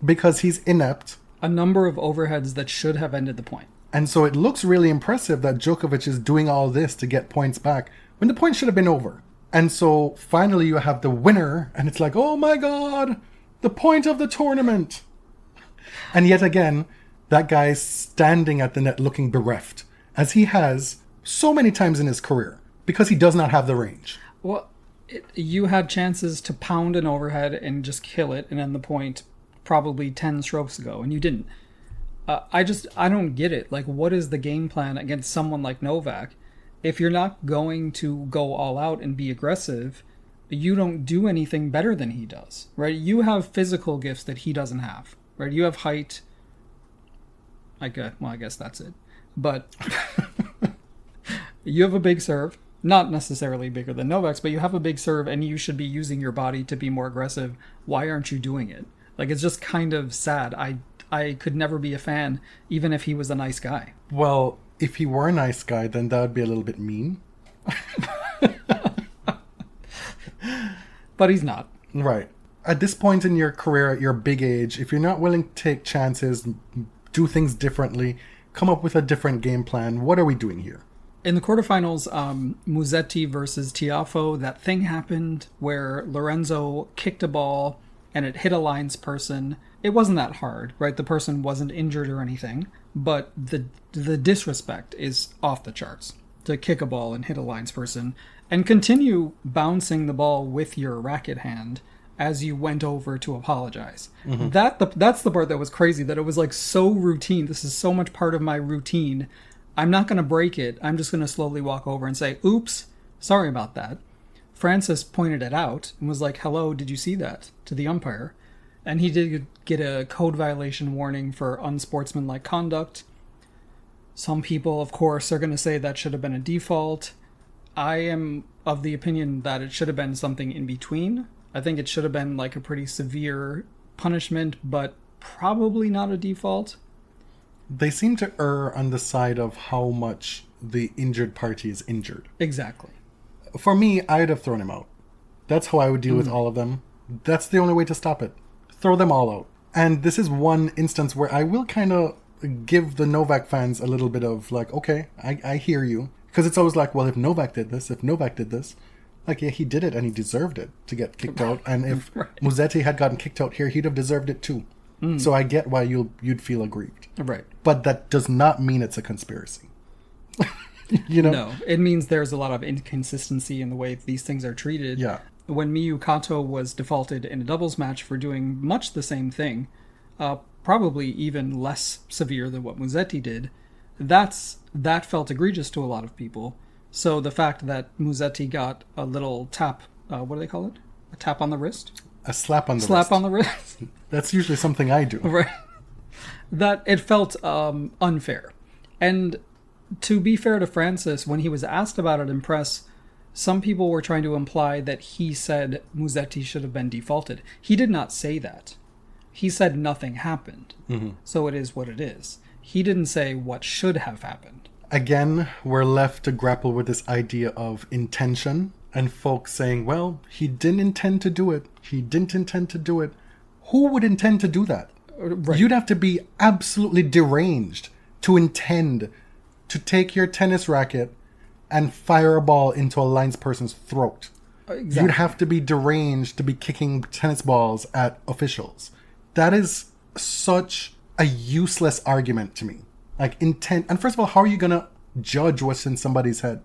because he's inept. A number of overheads that should have ended the point. And so it looks really impressive that Djokovic is doing all this to get points back when the point should have been over. And so finally you have the winner, and it's like, oh my God, the point of the tournament. And yet again, that guy's standing at the net looking bereft, as he has so many times in his career, because he does not have the range. Well, you had chances to pound an overhead and just kill it and end the point probably 10 strokes ago, and you didn't. I don't get it. Like, what is the game plan against someone like Novak? If you're not going to go all out and be aggressive, you don't do anything better than he does, right? You have physical gifts that he doesn't have, right? You have height. I guess that's it. But you have a big serve. Not necessarily bigger than Novak's, but you have a big serve and you should be using your body to be more aggressive. Why aren't you doing it? Like, it's just kind of sad. I could never be a fan, even if he was a nice guy. Well, if he were a nice guy, then that would be a little bit mean. But he's not. Right. At this point in your career, at your big age, if you're not willing to take chances, do things differently, come up with a different game plan, what are we doing here? In the quarterfinals, Musetti versus Tiafoe, that thing happened where Lorenzo kicked a ball and it hit a lines person. It wasn't that hard, right? The person wasn't injured or anything, but the disrespect is off the charts to kick a ball and hit a lines person and continue bouncing the ball with your racket hand as you went over to apologize. Mm-hmm. That's the part that was crazy, that it was like so routine. This is so much part of my routine. I'm not going to break it. I'm just going to slowly walk over and say, oops, sorry about that. Francis pointed it out and was like, hello, did you see that? To the umpire. And he did get a code violation warning for unsportsmanlike conduct. Some people, of course, are going to say that should have been a default. I am of the opinion that it should have been something in between. I think it should have been like a pretty severe punishment, but probably not a default. They seem to err on the side of how much the injured party is injured. Exactly. For me, I'd have thrown him out. That's how I would deal with all of them. That's the only way to stop it. Throw them all out. And this is one instance where I will kind of give the Novak fans a little bit of like, okay, I hear you. Because it's always like, well, if Novak did this, like, yeah, he did it and he deserved it to get kicked out. And if Musetti had gotten kicked out here, he'd have deserved it too. So I get why you'd feel aggrieved. Right. But that does not mean it's a conspiracy. You know? No, it means there's a lot of inconsistency in the way these things are treated. Yeah. When Miyu Kato was defaulted in a doubles match for doing much the same thing, probably even less severe than what Musetti did, that felt egregious to a lot of people. So the fact that Musetti got a little tap, what do they call it? A tap on the wrist? A slap on the wrist. Slap on the wrist. That's usually something I do. Right. That it felt unfair. And to be fair to Francis, when he was asked about it in press, some people were trying to imply that he said Musetti should have been defaulted. He did not say that. He said nothing happened. Mm-hmm. So it is what it is. He didn't say what should have happened. Again, we're left to grapple with this idea of intention and folks saying, well, he didn't intend to do it. He didn't intend to do it. Who would intend to do that? Right. You'd have to be absolutely deranged to intend to take your tennis racket and fire a ball into a linesperson's throat. Exactly. You'd have to be deranged to be kicking tennis balls at officials. That is such a useless argument to me. Like, intent. And first of all, how are you going to judge what's in somebody's head?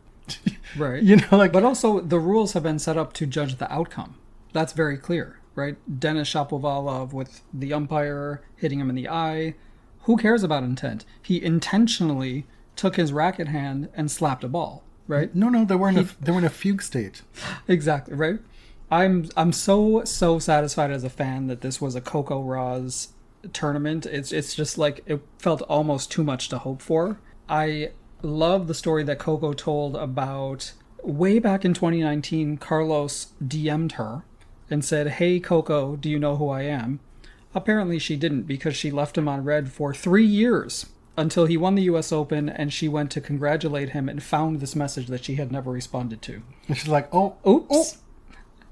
Right. You know, like. But also, the rules have been set up to judge the outcome. That's very clear, right? Denis Shapovalov with the umpire hitting him in the eye. Who cares about intent? He intentionally took his racket hand and slapped a ball, right? No, they were in a fugue state. Exactly, right? I'm so satisfied as a fan that this was a Coco Gauff tournament. It's just like, it felt almost too much to hope for. I love the story that Coco told about way back in 2019. Carlos DM'd her and said, "Hey Coco, do you know who I am?" Apparently she didn't, because she left him on red for 3 years until he won the US Open, and she went to congratulate him and found this message that she had never responded to. And she's like, oops.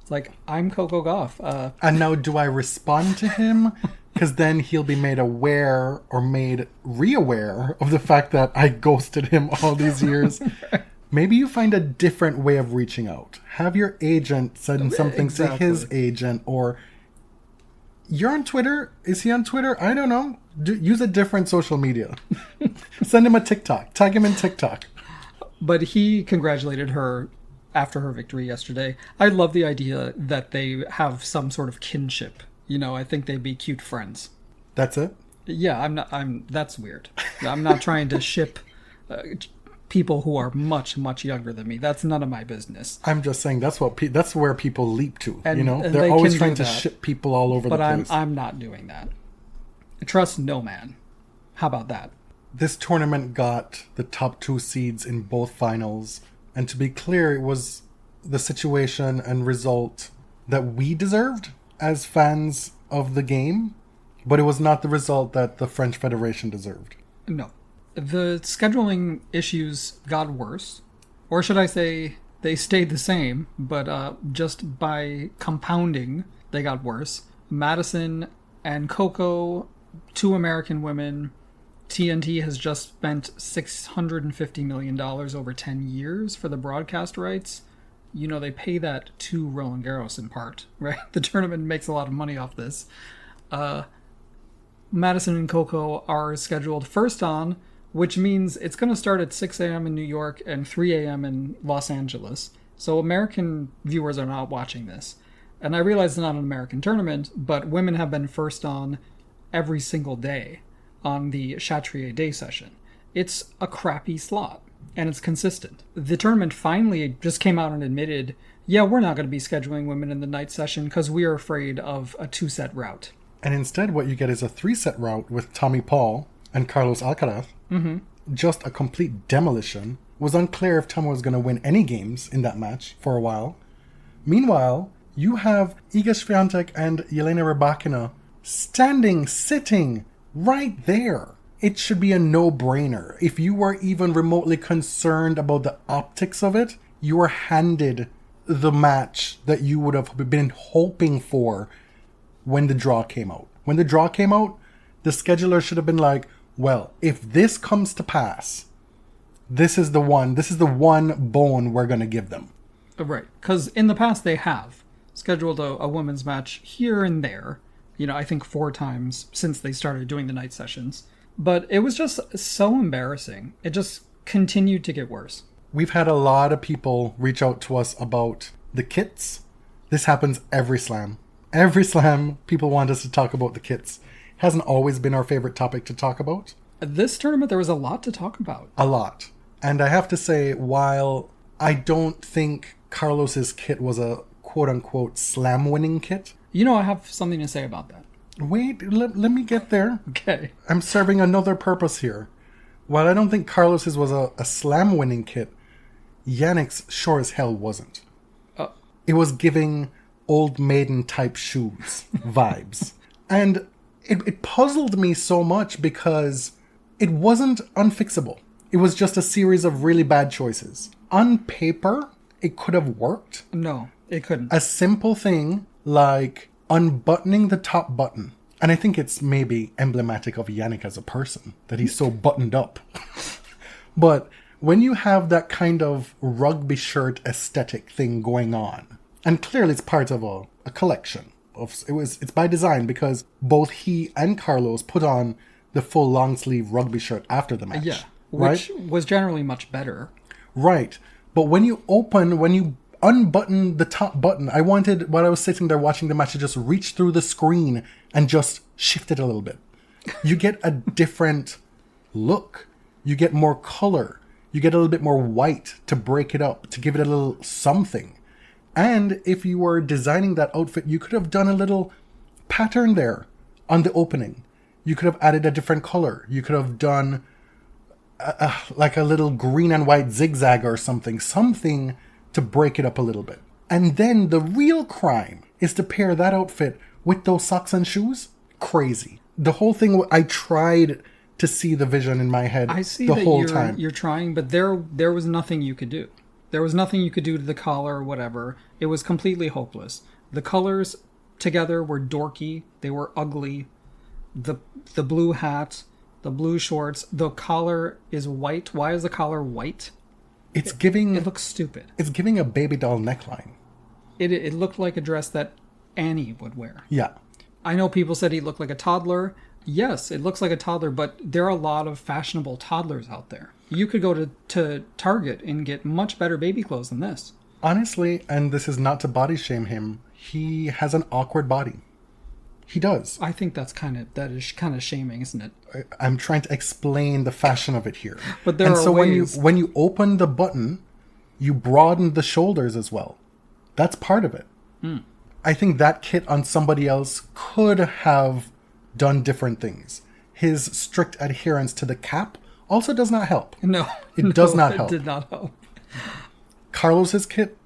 It's like, I'm Coco Gauff. And now do I respond to him? Because then he'll be made aware or made re-aware of the fact that I ghosted him all these years. Right. Maybe you find a different way of reaching out. Have your agent send something to his agent, or you're on Twitter. Is he on Twitter? I don't know. Use a different social media. Send him a TikTok. Tag him in TikTok. But he congratulated her after her victory yesterday. I love the idea that they have some sort of kinship. You know, I think they'd be cute friends. That's it? Yeah, that's weird. I'm not trying to ship people who are much, much younger than me. That's none of my business. I'm just saying that's where people leap to. And, you know, and they're they always can trying do to that, ship people all over the place. But I'm not doing that. Trust no man. How about that? This tournament got the top 2 seeds in both finals. And to be clear, it was the situation and result that we deserved as fans of the game. But it was not the result that the French Federation deserved. No. The scheduling issues got worse. Or should I say, they stayed the same, but just by compounding, they got worse. Madison and Coco, 2 American women. TNT has just spent $650 million over 10 years for the broadcast rights. You know, they pay that to Roland Garros in part, right? The tournament makes a lot of money off this. Madison and Coco are scheduled first on, which means it's going to start at 6 a.m. in New York and 3 a.m. in Los Angeles. So American viewers are not watching this. And I realize it's not an American tournament, but women have been first on every single day on the Chatrier Day session. It's a crappy slot, and it's consistent. The tournament finally just came out and admitted, yeah, we're not going to be scheduling women in the night session because we are afraid of a 2-set route. And instead what you get is a 3-set route with Tommy Paul and Carlos Alcaraz. Mm-hmm. Just a complete demolition. It was unclear if Tommy was going to win any games in that match for a while. Meanwhile, you have Iga Swiatek and Jelena Rybakina sitting right there. It should be a no-brainer. If you were even remotely concerned about the optics of it, you were handed the match that you would have been hoping for when the draw came out. When the draw came out, the scheduler should have been like, well, if this comes to pass, this is the one bone we're going to give them. Right, because in the past they have scheduled a women's match here and there. You know, I think 4 times since they started doing the night sessions. But it was just so embarrassing. It just continued to get worse. We've had a lot of people reach out to us about the kits. This happens every slam. Every slam, people want us to talk about the kits. Hasn't always been our favorite topic to talk about. This tournament, there was a lot to talk about. A lot. And I have to say, while I don't think Carlos's kit was a quote-unquote slam-winning kit. You know, I have something to say about that. Wait, let me get there. Okay. I'm serving another purpose here. While I don't think Carlos's was a slam-winning kit, Jannik's sure as hell wasn't. It was giving old maiden type shoes vibes. And it puzzled me so much because it wasn't unfixable. It was just a series of really bad choices. On paper, it could have worked. No, it couldn't. A simple thing like unbuttoning the top button. And I think it's maybe emblematic of Jannik as a person, that he's so buttoned up. But when you have that kind of rugby shirt aesthetic thing going on, And clearly it's part of a collection. It's by design because both he and Carlos put on the full long sleeve rugby shirt after the match. Yeah, right? which was generally much better. Right. But when you unbutton the top button, I wanted, while I was sitting there watching the match, to just reach through the screen and just shift it a little bit. You get a different look. You get more color. You get a little bit more white to break it up, to give it a little something. And if you were designing that outfit, you could have done a little pattern there on the opening. You could have added a different color. You could have done like a little green and white zigzag or something to break it up a little bit. And then the real crime is to pair that outfit with those socks and shoes. Crazy. The whole thing, I tried to see the vision in my head the whole time. You're trying, but there was nothing you could do. There was nothing you could do to the collar or whatever. It was completely hopeless. The colors together were dorky. They were ugly. The blue hat, the blue shorts, the collar is white. Why is the collar white? It looks stupid. It's giving a baby doll neckline. It looked like a dress that Annie would wear. Yeah. I know people said he looked like a toddler. Yes, it looks like a toddler, but there are a lot of fashionable toddlers out there. You could go to Target and get much better baby clothes than this. Honestly, and this is not to body shame him, he has an awkward body. He does. I think that is kind of shaming, isn't it? I'm trying to explain the fashion of it here. But there are ways. when you open the button, you broaden the shoulders as well. That's part of it. Mm. I think that kit on somebody else could have done different things. His strict adherence to the cap also does not help. No. It does not help. It did not help. Carlos's kit,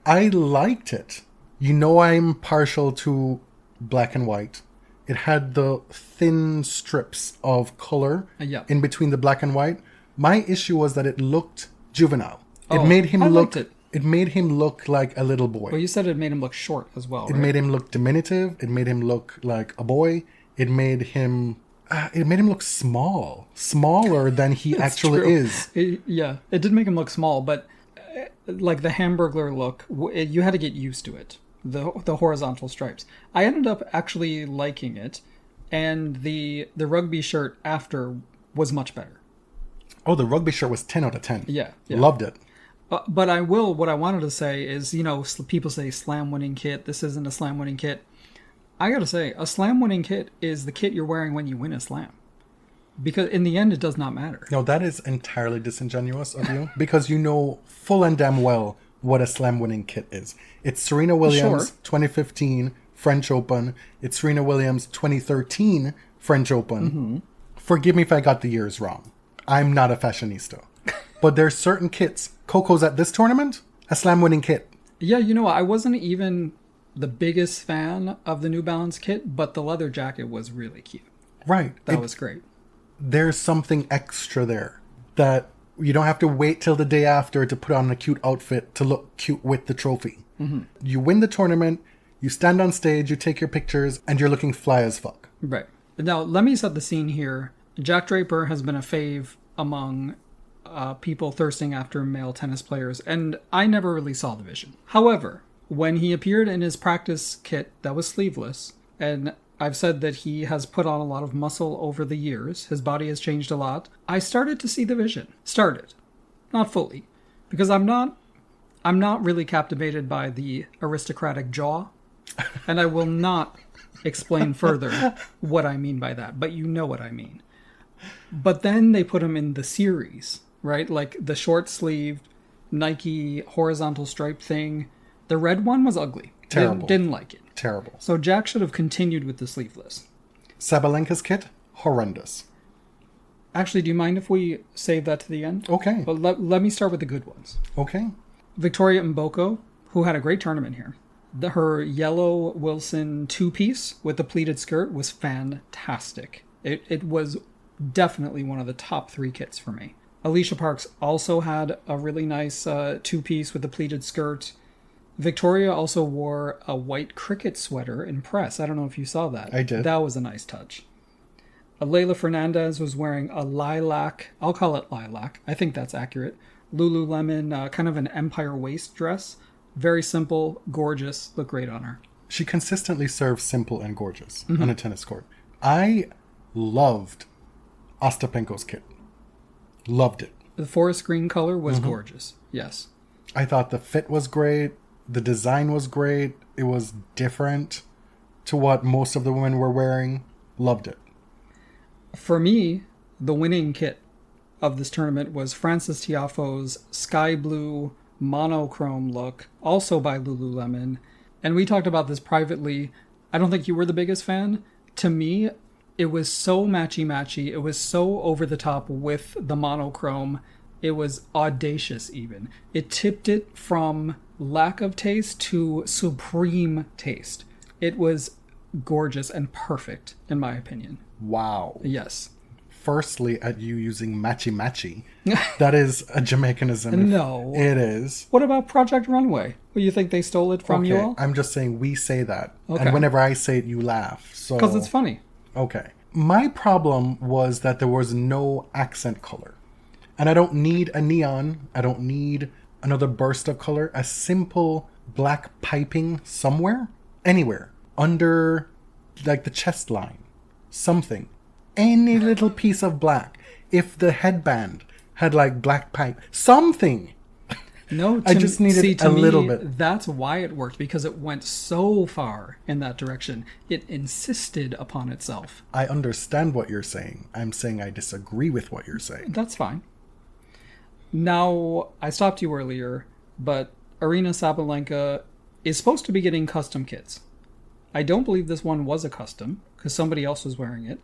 I liked it. You know I'm partial to black and white. It had the thin strips of color in between the black and white. My issue was that it looked juvenile. It made him look like a little boy. Well, you said it made him look short as well, right? It made him look diminutive. It made him look like a boy. It made him look smaller than he actually is. It did make him look small, but like the Hamburglar look, you had to get used to it. The horizontal stripes. I ended up actually liking it, and the rugby shirt after was much better. Oh, the rugby shirt was 10 out of 10. Yeah. Loved it. But what I wanted to say is, people say slam winning kit. This isn't a slam winning kit. I gotta say, a slam winning kit is the kit you're wearing when you win a slam. Because in the end, it does not matter. No, that is entirely disingenuous of you. Because you know full and damn well what a slam winning kit is. It's Serena Williams 2015 French Open. It's Serena Williams 2013 French Open. Mm-hmm. Forgive me if I got the years wrong. I'm not a fashionista. But there's certain kits. Coco's at this tournament, a slam winning kit. Yeah, I wasn't even the biggest fan of the New Balance kit, but the leather jacket was really cute. Right. That was great. There's something extra there that you don't have to wait till the day after to put on a cute outfit to look cute with the trophy. Mm-hmm. You win the tournament, you stand on stage, you take your pictures, and you're looking fly as fuck. Right. Now, let me set the scene here. Jack Draper has been a fave among people thirsting after male tennis players, and I never really saw the vision. However, when he appeared in his practice kit that was sleeveless, and I've said that he has put on a lot of muscle over the years, his body has changed a lot, I started to see the vision. Started. Not fully. Because I'm not really captivated by the aristocratic jaw, and I will not explain further what I mean by that, but you know what I mean. But then they put him in the series, right? Like the short-sleeved Nike horizontal stripe thing. The red one was ugly. Terrible. Didn't like it. Terrible. So Jack should have continued with the sleeveless. Sabalenka's kit, horrendous. Actually, do you mind if we save that to the end? Okay. But let me start with the good ones. Okay. Victoria Mboko, who had a great tournament here. Her yellow Wilson two-piece with the pleated skirt was fantastic. It was definitely one of the top 3 kits for me. Alicia Parks also had a really nice two-piece with the pleated skirt. Victoria also wore a white cricket sweater in press. I don't know if you saw that. I did. That was a nice touch. Leila Fernandez was wearing a lilac, I'll call it lilac, I think that's accurate, Lululemon, kind of an empire waist dress. Very simple, gorgeous, look great on her. She consistently serves simple and gorgeous on a tennis court. I loved Ostapenko's kit. Loved it. The forest green color was gorgeous. Yes. I thought the fit was great. The design was great. It was different to what most of the women were wearing. Loved it. For me, the winning kit of this tournament was Frances Tiafoe's sky blue monochrome look, also by Lululemon. And we talked about this privately. I don't think you were the biggest fan. To me, it was so matchy-matchy. It was so over the top with the monochrome. It was audacious even. It tipped it from lack of taste to supreme taste. It was gorgeous and perfect, in my opinion. Wow. Yes. Firstly, at you using matchy-matchy. That is a Jamaicanism. No. It is. What about Project Runway? Well, you think they stole it from you all? I'm just saying we say that. Okay. And whenever I say it, you laugh. So Because it's funny. Okay. My problem was that there was no accent color. And I don't need a neon. I don't need another burst of color. A simple black piping somewhere, anywhere, under like the chest line. Something. Any little piece of black. If the headband had like black pipe. Something. No, I just needed a little bit. That's why it worked, because it went so far in that direction. It insisted upon itself. I understand what you're saying. I'm saying I disagree with what you're saying. That's fine. Now, I stopped you earlier, but Aryna Sabalenka is supposed to be getting custom kits. I don't believe this one was a custom, because somebody else was wearing it.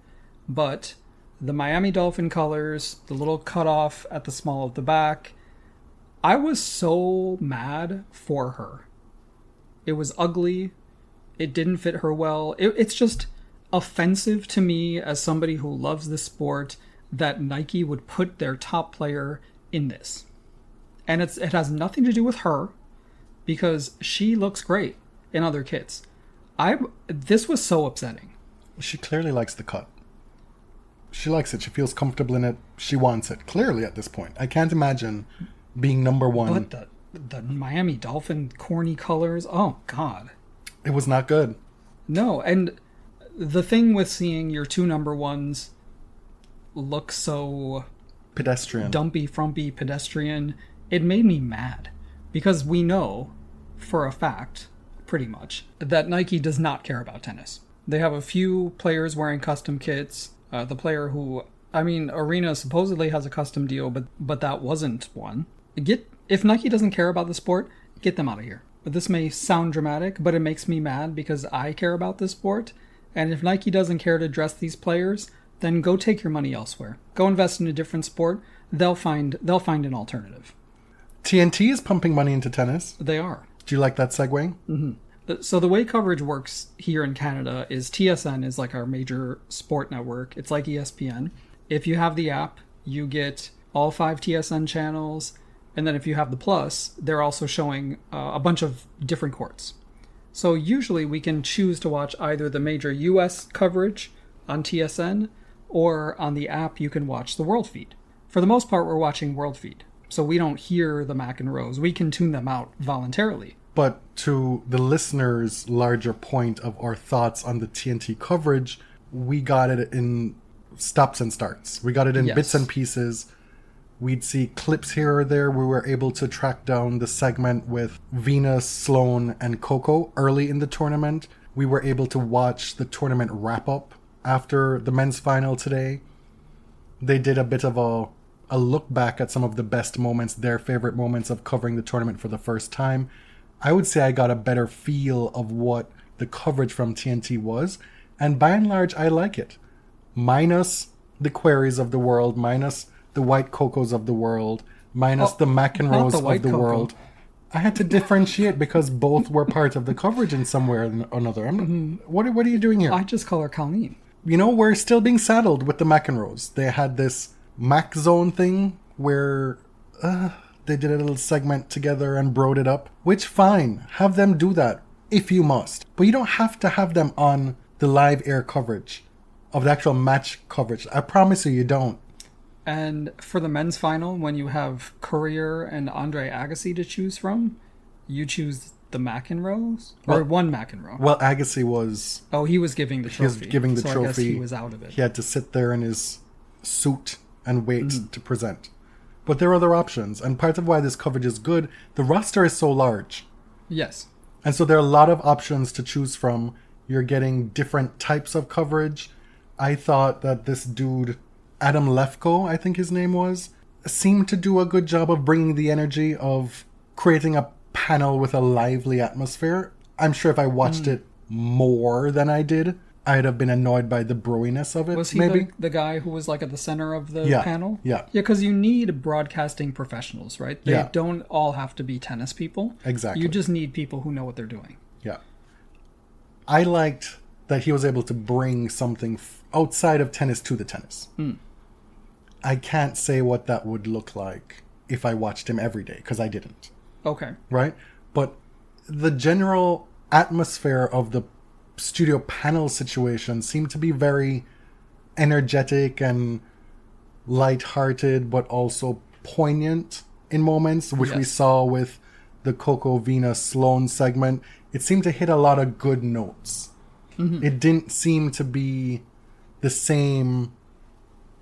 But the Miami Dolphin colors, the little cutoff at the small of the back, I was so mad for her. It was ugly. It didn't fit her well. It's just offensive to me as somebody who loves the sport that Nike would put their top player in this. And it has nothing to do with her, because she looks great in other kits. This was so upsetting. She clearly likes the cut. She likes it. She feels comfortable in it. She wants it. Clearly at this point. I can't imagine being number one. But the Miami Dolphin corny colors, oh God. It was not good. No, and the thing with seeing your two number ones look so Pedestrian. dumpy, frumpy, pedestrian, it made me mad. Because we know, for a fact, pretty much, that Nike does not care about tennis. They have a few players wearing custom kits. The player who, Aryna supposedly has a custom deal, but that wasn't one. If Nike doesn't care about the sport, get them out of here. But this may sound dramatic, but it makes me mad because I care about this sport. And if Nike doesn't care to dress these players, then go take your money elsewhere. Go invest in a different sport. They'll find an alternative. TNT is pumping money into tennis. They are. Do you like that segue? Mm-hmm. So the way coverage works here in Canada is TSN is like our major sport network. It's like ESPN. If you have the app, you get all 5 TSN channels. And then if you have the Plus, they're also showing a bunch of different courts. So usually we can choose to watch either the major US coverage on TSN, or on the app you can watch the World Feed. For the most part, we're watching World Feed. So we don't hear the McEnroes. We can tune them out voluntarily. But to the listeners' larger point of our thoughts on the TNT coverage, we got it in stops and starts. We got it in bits and pieces. We'd see clips here or there. We were able to track down the segment with Venus, Sloane, and Coco early in the tournament. We were able to watch the tournament wrap up after the men's final today. They did a bit of a look back at some of the best moments, their favorite moments of covering the tournament for the first time. I would say I got a better feel of what the coverage from TNT was. And by and large, I like it. Minus the Queries of the world, minus the White Cocos of the world, minus the McEnroes of the world. I had to differentiate because both were part of the coverage in some way or another. What are you doing here? I just call her Colleen. You know, we're still being saddled with the McEnroes. They had this Mac Zone thing where they did a little segment together and broed it up. Which, fine, have them do that if you must. But you don't have to have them on the live air coverage of the actual match coverage. I promise you don't. And for the men's final, when you have Courier and Andre Agassi to choose from, You choose the McEnroes? Or one McEnroe? Well, Agassi was... Oh, he was giving the trophy. He was giving the so trophy. I guess he was out of it. He had to sit there in his suit and wait to present. But there are other options. And part of why this coverage is good, the roster is so large. Yes. And so there are a lot of options to choose from. You're getting different types of coverage. I thought that this dude, Adam Lefko, I think his name was, seemed to do a good job of bringing the energy of creating a panel with a lively atmosphere. I'm sure if I watched it more than I did, I'd have been annoyed by the broiness of it. Was he maybe the guy who was like at the center of the panel? Yeah. Yeah, because you need broadcasting professionals, right? They don't all have to be tennis people. Exactly. You just need people who know what they're doing. Yeah. I liked that he was able to bring something outside of tennis to the tennis. I can't say what that would look like if I watched him every day, because I didn't. Okay. Right? But the general atmosphere of the studio panel situation seemed to be very energetic and lighthearted, but also poignant in moments, which we saw with the Coco Venus Sloane segment. It seemed to hit a lot of good notes. It didn't seem to be the same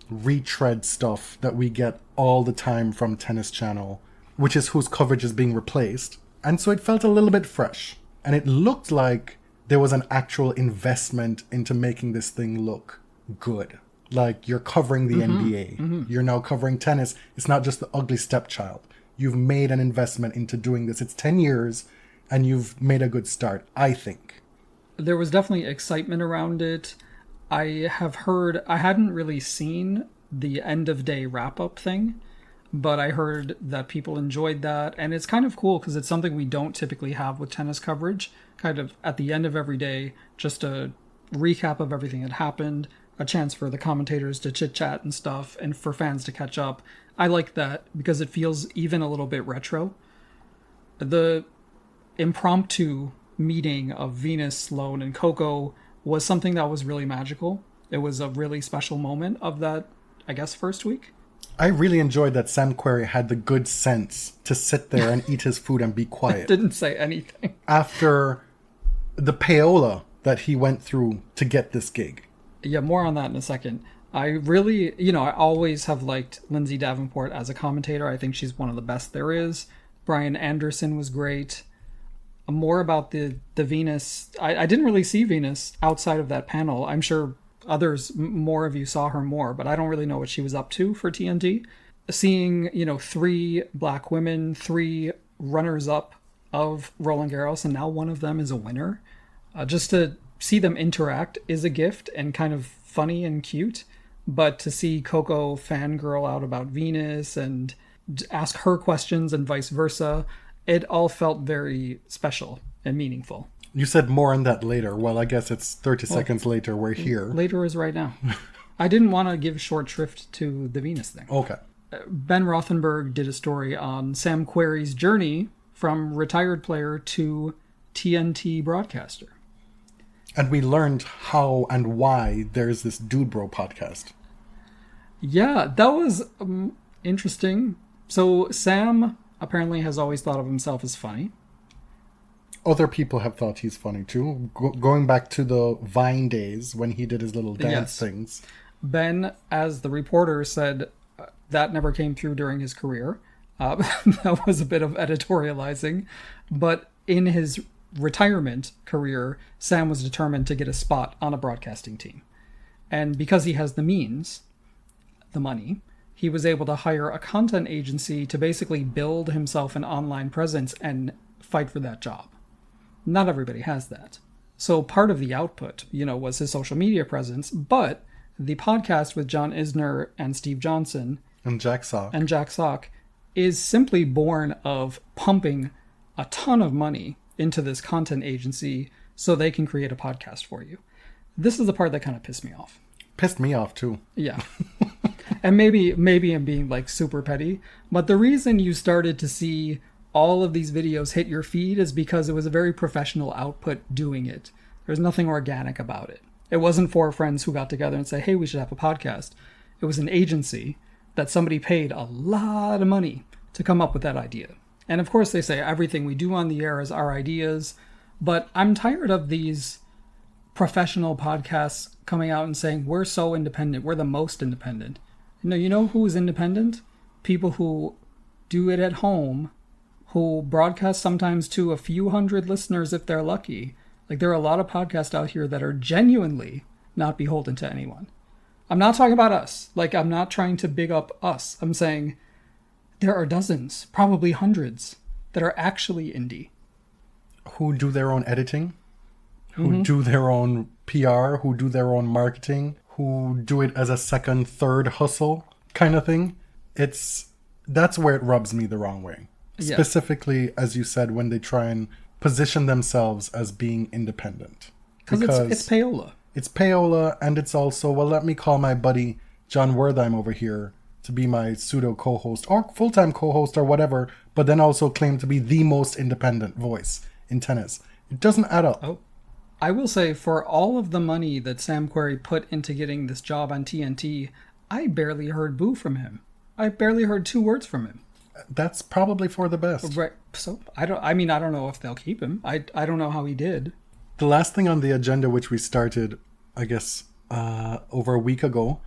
retread stuff that we get all the time from Tennis Channel, which is whose coverage is being replaced. And so it felt a little bit fresh. And it looked like there was an actual investment into making this thing look good. Like, you're covering the NBA. You're now covering tennis. It's not just the ugly stepchild. You've made an investment into doing this. It's 10 years, and you've made a good start, I think. There was definitely excitement around it. I hadn't really seen the end of day wrap up thing, but I heard that people enjoyed that. And it's kind of cool because it's something we don't typically have with tennis coverage. Kind of at the end of every day, just a recap of everything that happened, a chance for the commentators to chit chat and stuff, and for fans to catch up. I like that because it feels even a little bit retro. The impromptu meeting of Venus, Sloane, and Coco was something that was really magical. It was a really special moment of that, I guess, first week. I really enjoyed that Sam Querrey had the good sense to sit there and eat his food and be quiet. Didn't say anything. After the payola that he went through to get this gig. Yeah, more on that in a second. I really, I always have liked Lindsay Davenport as a commentator. I think she's one of the best there is. Brian Anderson was great. More about the Venus. I didn't really see Venus outside of that panel. I'm sure more of you saw her more, but I don't really know what she was up to for TNT. Seeing, 3 black women, 3 runners-up of Roland Garros, and now one of them is a winner. Just to see them interact is a gift and kind of funny and cute. But to see Coco fangirl out about Venus and ask her questions and vice versa, it all felt very special and meaningful. You said more on that later. Well, I guess it's 30 seconds later. We're here. Later is right now. I didn't want to give short shrift to the Venus thing. Okay. Ben Rothenberg did a story on Sam Querrey's journey from retired player to TNT broadcaster. And we learned how and why there's this Dude Bro podcast. Yeah, that was interesting. So Sam apparently has always thought of himself as funny. Other people have thought he's funny too. Going back to the Vine days when he did his little dance things. Ben, as the reporter said, that never came through during his career. That was a bit of editorializing. But in his retirement career, Sam was determined to get a spot on a broadcasting team. And because he has the means, the money, he was able to hire a content agency to basically build himself an online presence and fight for that job. Not everybody has that. So part of the output, was his social media presence, but the podcast with John Isner and Steve Johnson and Jack Sock is simply born of pumping a ton of money into this content agency so they can create a podcast for you. This is the part that kind of pissed me off. Pissed me off too. Yeah. And maybe I'm being like super petty, but the reason you started to see all of these videos hit your feed is because it was a very professional output doing it. There's nothing organic about it. It wasn't 4 friends who got together and said, hey, we should have a podcast. It was an agency that somebody paid a lot of money to come up with that idea. And of course they say everything we do on the air is our ideas, but I'm tired of these professional podcasts coming out and saying we're so independent, we're the most independent. No, you know who's independent? People who do it at home, who broadcast sometimes to a few hundred listeners if they're lucky. Like, there are a lot of podcasts out here that are genuinely not beholden to anyone. I'm not talking about us. Like, I'm not trying to big up us. I'm saying there are dozens, probably hundreds, that are actually indie. Who do their own editing, who do their own PR, who do their own marketing, who do it as a second, third hustle kind of thing. That's where it rubs me the wrong way. Yeah. Specifically, as you said, when they try and position themselves as being independent. Because it's payola. It's payola, and it's also, well, let me call my buddy John Wertheim over here to be my pseudo co-host or full-time co-host or whatever, but then also claim to be the most independent voice in tennis. It doesn't add up. Oh, I will say, for all of the money that Sam Querrey put into getting this job on TNT, I barely heard boo from him. I barely heard 2 words from him. That's probably for the best. Right. So I don't know if they'll keep him. I don't know how he did. The last thing on the agenda, which we started, I guess, over a week ago,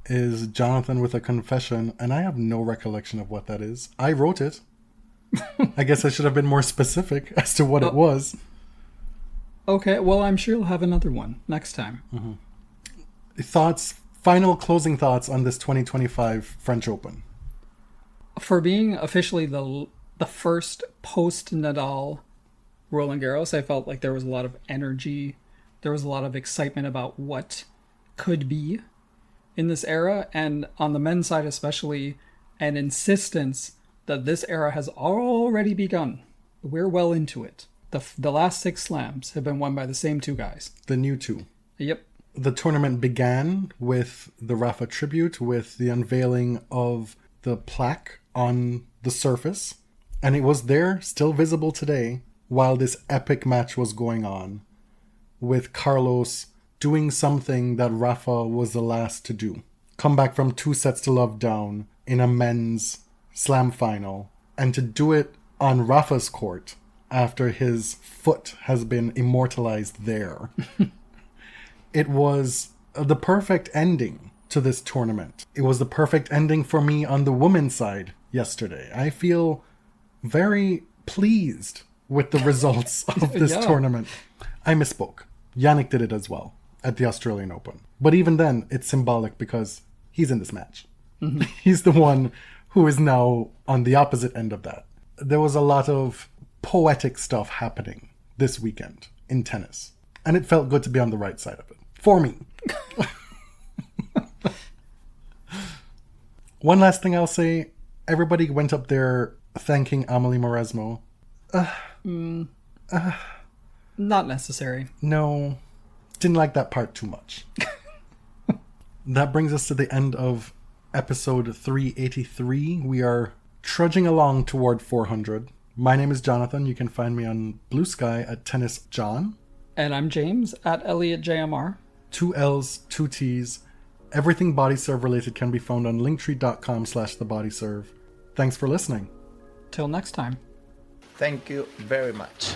is Jonathan with a confession, and I have no recollection of what that is. I wrote it. I guess I should have been more specific as to what it was. Okay, well, I'm sure you'll have another one next time. Final closing thoughts on this 2025 French Open. For being officially the first post-Nadal Roland Garros, I felt like there was a lot of energy. There was a lot of excitement about what could be in this era, and on the men's side especially, an insistence that this era has already begun. We're well into it. The last 6 slams have been won by the same 2 guys. The new 2. Yep. The tournament began with the Rafa tribute, with the unveiling of the plaque on the surface, and it was there, still visible today, while this epic match was going on, with Carlos doing something that Rafa was the last to do. Come back from 2-0 down in a men's slam final, and to do it on Rafa's court after his foot has been immortalized there. It was the perfect ending to this tournament. It was the perfect ending for me on the women's side yesterday. I feel very pleased with the results of this tournament. I misspoke. Jannik did it as well at the Australian Open. But even then, it's symbolic because he's in this match. He's the one who is now on the opposite end of that. There was a lot of poetic stuff happening this weekend in tennis. And it felt good to be on the right side of it. For me. One last thing I'll say. Everybody went up there thanking Amelie Mauresmo. Not necessary. No. Didn't like that part too much. That brings us to the end of episode 383. We are trudging along toward 400. My name is Jonathan. You can find me on Blue Sky at Tennis John. And I'm James at ElliotJMR. 2 L's, 2 T's. Everything Body Serve related can be found on linktree.com/thebodyserve. Thanks for listening. Till next time. Thank you very much.